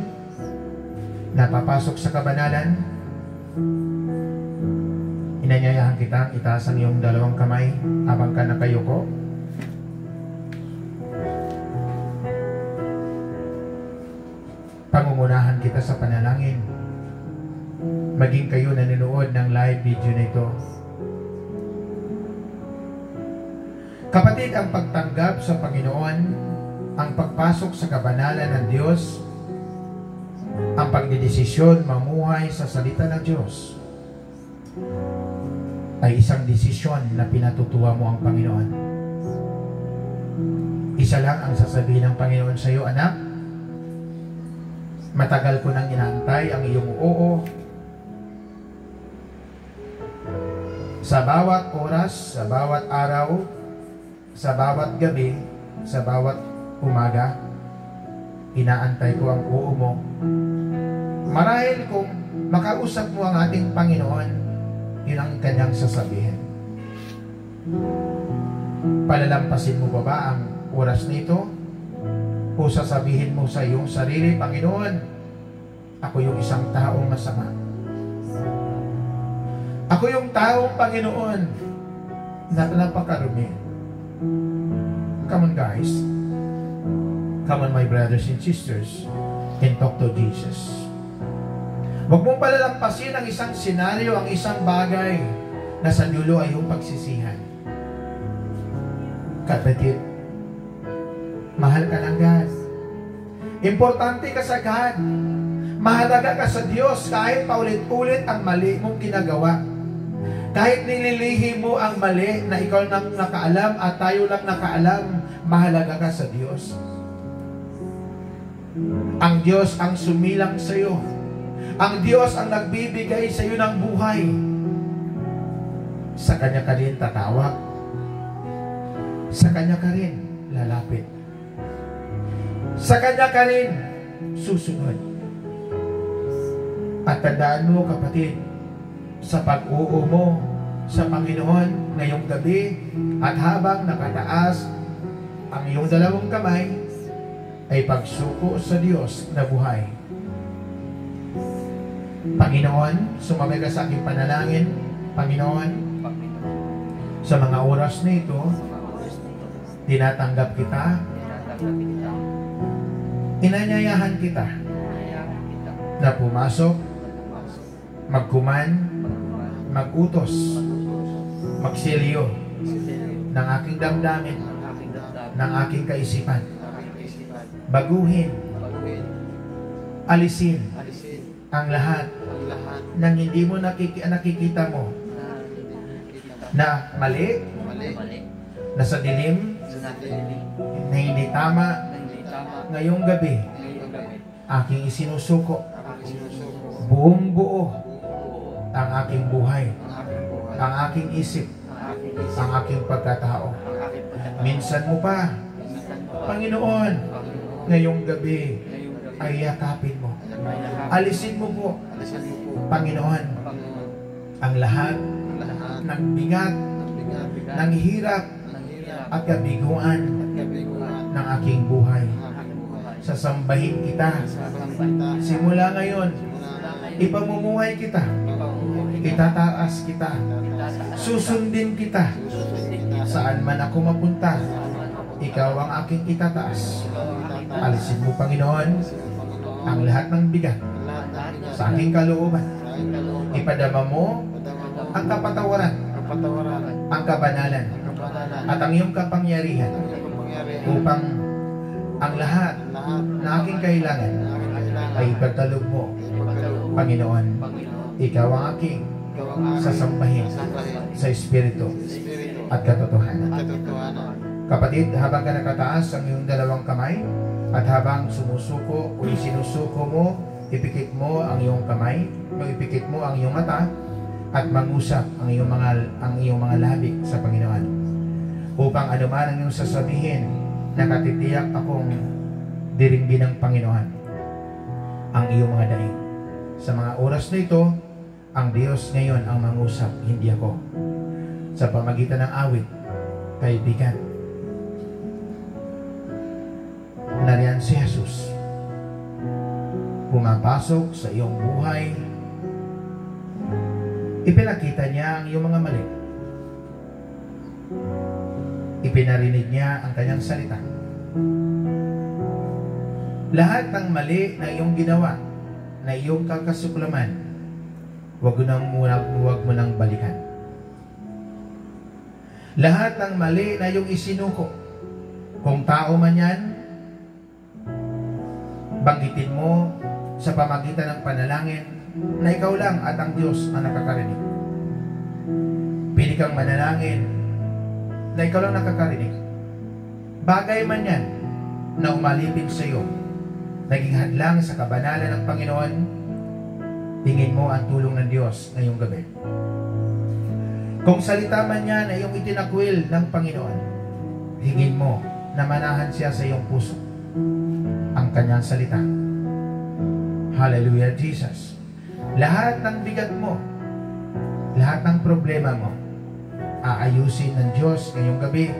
na papasok sa kabanalan, inanyayahan kitang itaas ang iyong dalawang kamay habang ka nakayuko. Pangungunahan kita sa panalangin. Maging kayo nanonood ng live video na ito. Kapatid, ang pagtanggap sa Panginoon, ang pagpasok sa kabanalan ng Diyos, ang pagdedesisyon mamuhay sa salita ng Diyos, ay isang desisyon na pinatutuwa mo ang Panginoon. Isa lang ang sasabihin ng Panginoon sa iyo, anak, matagal ko nang inaantay ang iyong oo. Sa bawat oras, sa bawat araw, sa bawat gabi, sa bawat umaga, inaantay ko ang oo mo. Marahil kung makausap mo ang ating Panginoon, yun ang kanyang sasabihin. Palalampasin mo ba ang oras nito? O sasabihin mo sa iyong sarili, Panginoon, ako yung isang taong masama. Ako yung taong, Panginoon, na napakarumi. Come on, guys. Come on, my brothers and sisters, and talk to Jesus. Huwag mong palalampasin ang isang senaryo, ang isang bagay na sa dulo ay yung pagsisihan. Kapatid, mahal ka ng God. Importante ka sa God. Mahalaga ka sa Diyos kahit paulit-ulit ang mali mong ginagawa. Kahit nililihim mo ang mali na ikaw lang nakaalam at tayo lang nakaalam, mahalaga ka sa Diyos. Ang Diyos ang sumilang sa iyo. Ang Diyos ang nagbibigay sa iyo ng buhay. Sa Kanya ka rin tatawag. Sa Kanya ka rin lalapit. Sa Kanya ka rin susunod. At tandaan mo, kapatid, sa pag-oo mo sa Panginoon ngayong gabi at habang nakataas ang iyong dalawang kamay, ay pagsuko sa Diyos na buhay. Panginoon, sumabay ka sa aking panalangin. Panginoon, sa mga oras na ito, tinatanggap kita, inanyayahan kita na pumasok, magkuman, magutos, magsilyo ng aking damdamin, ng aking kaisipan, baguhin, alisin ang lahat ng hindi mo nakikita mo na mali, na sa dilim, na hindi tama. Ngayong gabi, aking isinusuko, buong buo ang aking buhay, ang aking isip, ang aking pagkatao. Minsan mo pa, Panginoon, ngayong gabi ay yakapin mo. Alisin mo po, Panginoon, ang lahat ng bigat, ng hirap at kabiguan ng aking buhay. Sasambahin kita. Simula ngayon, ipamumuhay kita. Itataas kita. Susundin kita. Saan man ako mapunta, ikaw ang aking itataas. Alisin mo, Panginoon, ang lahat ng bigat sa aking kalooban. Ipadama mo ang kapatawaran, ang kabanalan, at ang iyong kapangyarihan upang ang lahat na aking kailangan ay ipagkaloob mo. Panginoon, ikaw ang aking sasambahin sa Espiritu at katotohanan. Kapatid, habang ka nakataas ang iyong dalawang kamay at habang sumusuko o isinusuko mo, ipikit mo ang iyong kamay, ipikit mo ang iyong mata at mangusap ang iyong mga labi sa Panginoon. Upang anuman ang iyong sasabihin, nakatitiyak akong diringgin ng Panginoon ang iyong mga daing. Sa mga oras na ito, ang Diyos ngayon ang mangusap, hindi ako. Sa pamagitan ng awit, kaibigan, nariyan si Jesus. Pumapasok sa iyong buhay. Ipinakita niya ang iyong mga mali. Ipinarinig niya ang kanyang salita. Lahat ng mali na iyong ginawa, na iyong kakasuklaman, huwag mo nang balikan. Lahat ng mali na iyong isinuko, kung tao man yan, banggitin mo sa pamagitan ng panalangin na ikaw lang at ang Diyos ang nakakarinig. Pili kang manalangin na ikaw lang nakakarinig. Bagay man yan na umalipin sa iyo, naging hadlang sa kabanalan ng Panginoon, tingin mo ang tulong ng Diyos ngayong gabi. Kung salita man yan na iyong itinakwil ng Panginoon, hingin mo na manahan siya sa iyong puso ang kanyang salita. Hallelujah, Jesus. Lahat ng bigat mo, lahat ng problema mo, aayusin ng Diyos ngayong gabi.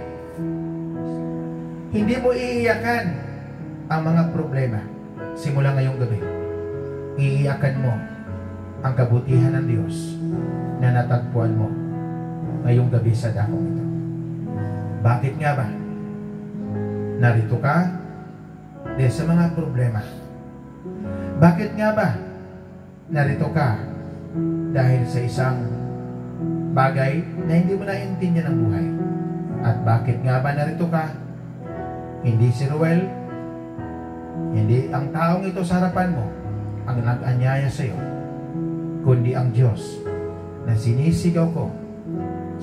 Hindi mo iiyakan ang mga problema simula ngayong gabi. Iiyakan mo ang kabutihan ng Diyos na natagpuan mo ngayong gabi sa dakong ito. Bakit nga ba? Narito ka dahil sa mga problema. Bakit nga ba narito ka dahil sa isang bagay na hindi mo naiintindihan ng buhay? At bakit nga ba narito ka? Hindi si Ruel, hindi ang taong ito sa harapan mo ang nag-anyaya sa iyo, kundi ang Diyos na sinisigaw ko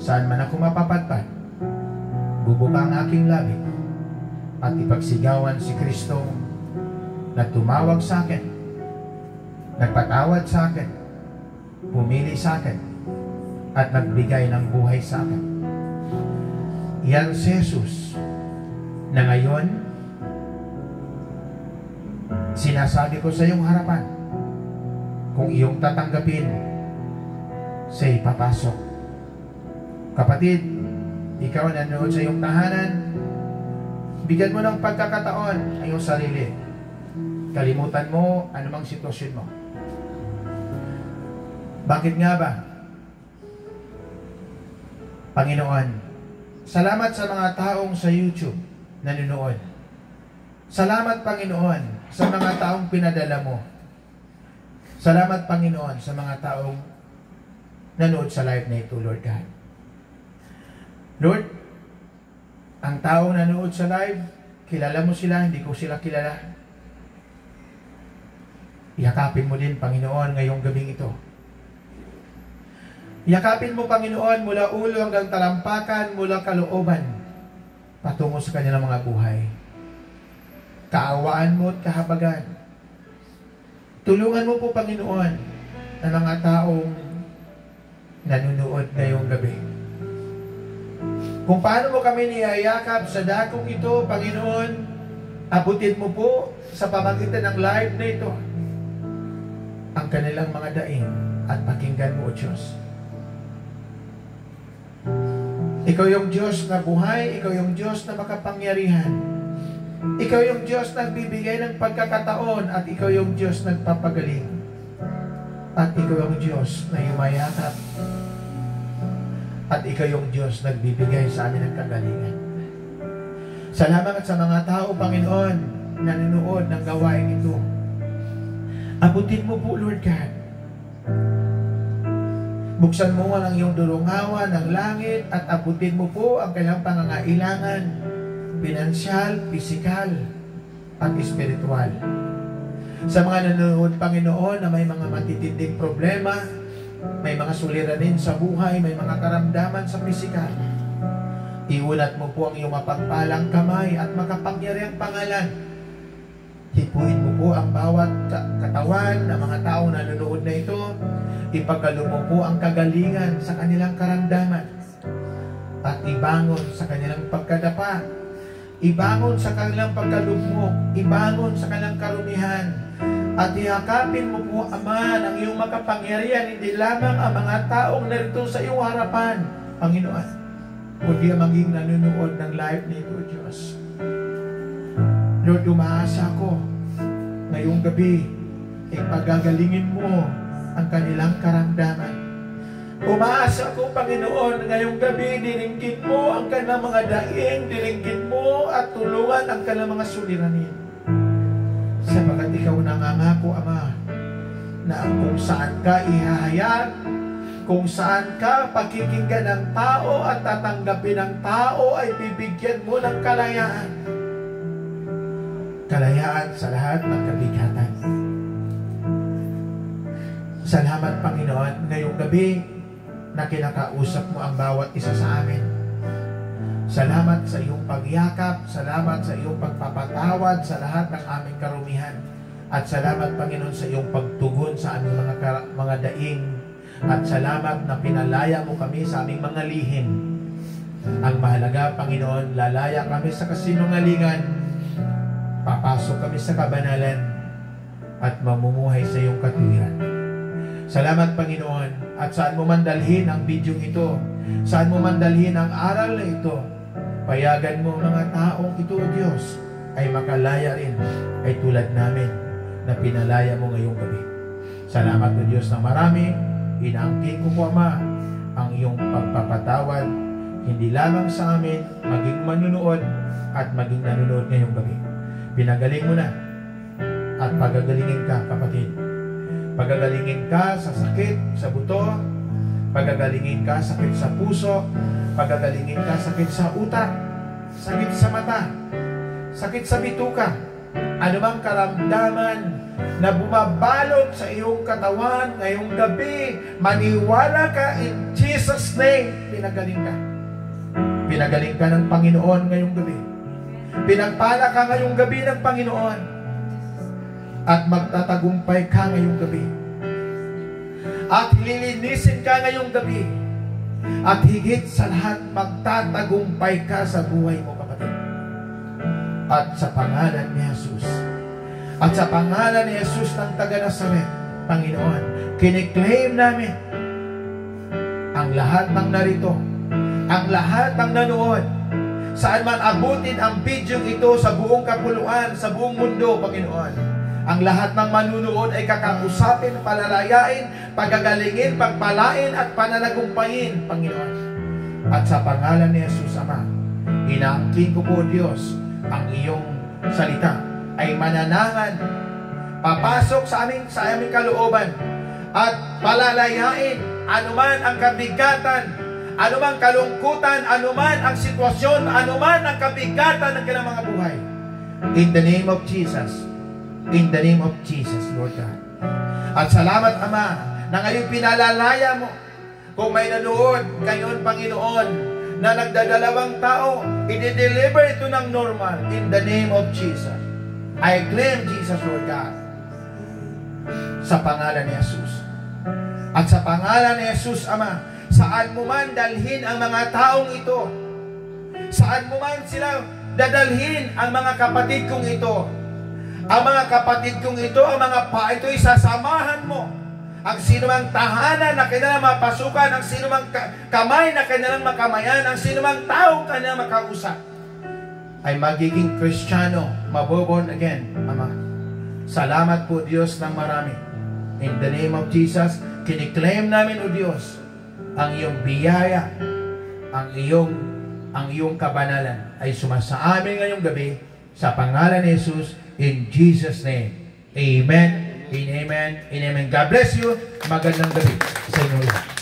Saan man ako mapapadpad, bubuka ang aking labi at ipagsigawan si Kristo na tumawag sa akin, nagpatawad sa akin, pumili sa akin, at nagbigay ng buhay sa akin. Yan si Jesus na ngayon sinasabi ko sa iyong harapan, kung iyong tatanggapin, siya'y papasok. Kapatid, ikaw na nanood sa iyong tahanan, bigyan mo ng pagkakataon ang iyong sarili. Kalimutan mo anumang sitwasyon mo. Bakit nga ba? Panginoon, salamat sa mga taong sa YouTube nanonood. Salamat, Panginoon, sa mga taong pinadala mo. Salamat, Panginoon, sa mga taong nanood sa live na ito, Lord God. Lord, ang taong nanood sa live, kilala mo sila, hindi ko sila kilala. Yakapin mo din, Panginoon, ngayong gabing ito. Yakapin mo, Panginoon, mula ulo hanggang talampakan, mula kalooban, patungo sa kanilang mga buhay. Kaawaan mo at kahabagan. Tulungan mo po, Panginoon, ang mga taong nanonood ngayong gabi. Kung paano mo kami niyayakap sa dakong ito, Panginoon, abutin mo po sa pamagitan ng live na ito ang kanilang mga daing at pakinggan mo, O Diyos. Ikaw yung Diyos na buhay, Ikaw yung Diyos na makapangyarihan. Ikaw yung Diyos na nagbibigay ng pagkakataon at Ikaw yung Diyos na nagpapagaling. At Ikaw yung Diyos na yumayakap. At Ikaw yung Diyos na nagbibigay sa amin ng kagalingan. Salamat sa mga tao, Panginoon, na nanonood ng gawain ito. Abutin mo po, Lord God. Buksan mo ang iyong durungawan ng langit at abutin mo po ang kailang pangangailangan, pinansyal, pisikal, at espiritual. Sa mga nanonood, Panginoon, na may mga matitinding problema, may mga suliranin sa buhay, may mga karamdaman sa pisikal, iulat mo po ang iyong mapagpalang kamay at makapangyarihang pangalan. Hipuin mo po ang bawat katawan ng mga taong nanonood na ito. Ipagkaloob mo po ang kagalingan sa kanilang karamdaman at ibangon sa kanilang pagkadapa, ibangon sa kanilang pagkalugmok, ibangon sa kanilang karumihan, at ihakapin mo po, Ama, ng iyong makapangyarihan, hindi lamang ang mga taong narito sa iyong harapan, Panginoon, kundi ang maging nanonood ng live nito, Diyos. Lord, umaasa ko ngayong gabi, ipagagalingin mo ang kanilang karamdaman. Umaasa ko, Panginoon, ngayong gabi, diringgin mo ang kanilang mga daing, diringgin mo at tulungan ang kanilang mga suliranin. Sapagat ikaw nangangako, Ama, na kung saan ka ihahayag, kung saan ka pakikinggan ng tao at tatanggapin ng tao, ay bibigyan mo ng kalayaan. Kalayaan sa lahat ng kabigatan. Salamat, Panginoon, ngayong gabi na kinakausap mo ang bawat isa sa amin. Salamat sa iyong pagyakap, salamat sa iyong pagpapatawad sa lahat ng aming karumihan. At salamat, Panginoon, sa iyong pagtugon sa aming mga daing. At salamat na pinalaya mo kami sa aming mga lihim. Ang mahalaga, Panginoon, lalaya kami sa kasinungalingan. Papasok kami sa kabanalan at mamumuhay sa iyong katuwiran. Salamat, Panginoon, at saan mo man dalhin ang video ito, saan mo man dalhin ang aral na ito, payagan mo mga taong ito, O Diyos, ay makalaya rin, ay tulad namin na pinalaya mo ngayong gabi. Salamat, O Diyos, na marami. Inaangkin ko po, Ama, ang iyong pagpapatawad, hindi lamang sa amin, maging manunood at maging nanonood ngayong gabi. Pinagaling mo na at pagagalingin ka, kapatid. Pagagalingin ka sa sakit sa buto, pagagalingin ka sakit sa puso, pagagalingin ka sakit sa utak, sakit sa mata, sakit sa bituka, anumang karamdaman na bumabalot sa iyong katawan ngayong gabi. Maniwala ka in Jesus' name. Pinagaling ka. Pinagaling ka ng Panginoon ngayong gabi. Pinagpala ka ngayong gabi ng Panginoon. At magtatagumpay ka ngayong gabi. At lilinisin ka ngayong gabi. At higit sa lahat, magtatagumpay ka sa buhay mo, kapatid. At sa pangalan ni Jesus, at sa pangalan ni Jesus ng taga-Nazaret, Panginoon, kiniklaim namin ang lahat ng narito, ang lahat ng nanood, saan man abutin ang video ito sa buong kapuluan, sa buong mundo, Panginoon. Ang lahat ng manunood ay kakausapin, palalayain, pagagalingin, pagpalain at pananagumpayin, Panginoon. At sa pangalan ni Jesus, Ama, inaangkin ko po, Diyos, ang iyong salita ay mananangan, papasok sa aming kalooban at palalayain anuman ang kabigatan, anuman kalungkutan, anuman ang sitwasyon, anuman ang kabigatan ng kanilang mga buhay. In the name of Jesus. In the name of Jesus, Lord God. At salamat, Ama, na ngayon pinalalaya mo. Kung may nanood ngayon, Panginoon, na nagdadalawang tao, i-deliver ito ng normal. In the name of Jesus. I claim Jesus, Lord God. Sa pangalan ni Jesus. At sa pangalan ni Jesus, Ama, saan mo man dalhin ang mga taong ito, saan mo man sila dadalhin ang mga kapatid kong ito, ang mga kapatid kong ito, ang mga ito, isasamahan mo. Ang sinumang tahanan na kanilang mapasukan, ang sinumang kamay na kanilang makamayan, ang sinumang tao kanilang makausap, ay magiging Kristiyano, maboborn again, Ama. Salamat po, Diyos, ng marami. In the name of Jesus, kiniklaim namin, O Diyos, ang iyong biyaya, ang iyong kabanalan ay sumasa amin ngayong gabi sa pangalan ni Jesus. In Jesus' name. Amen. Amen. Amen. God bless you. Magandang gabi sa inyo lahat.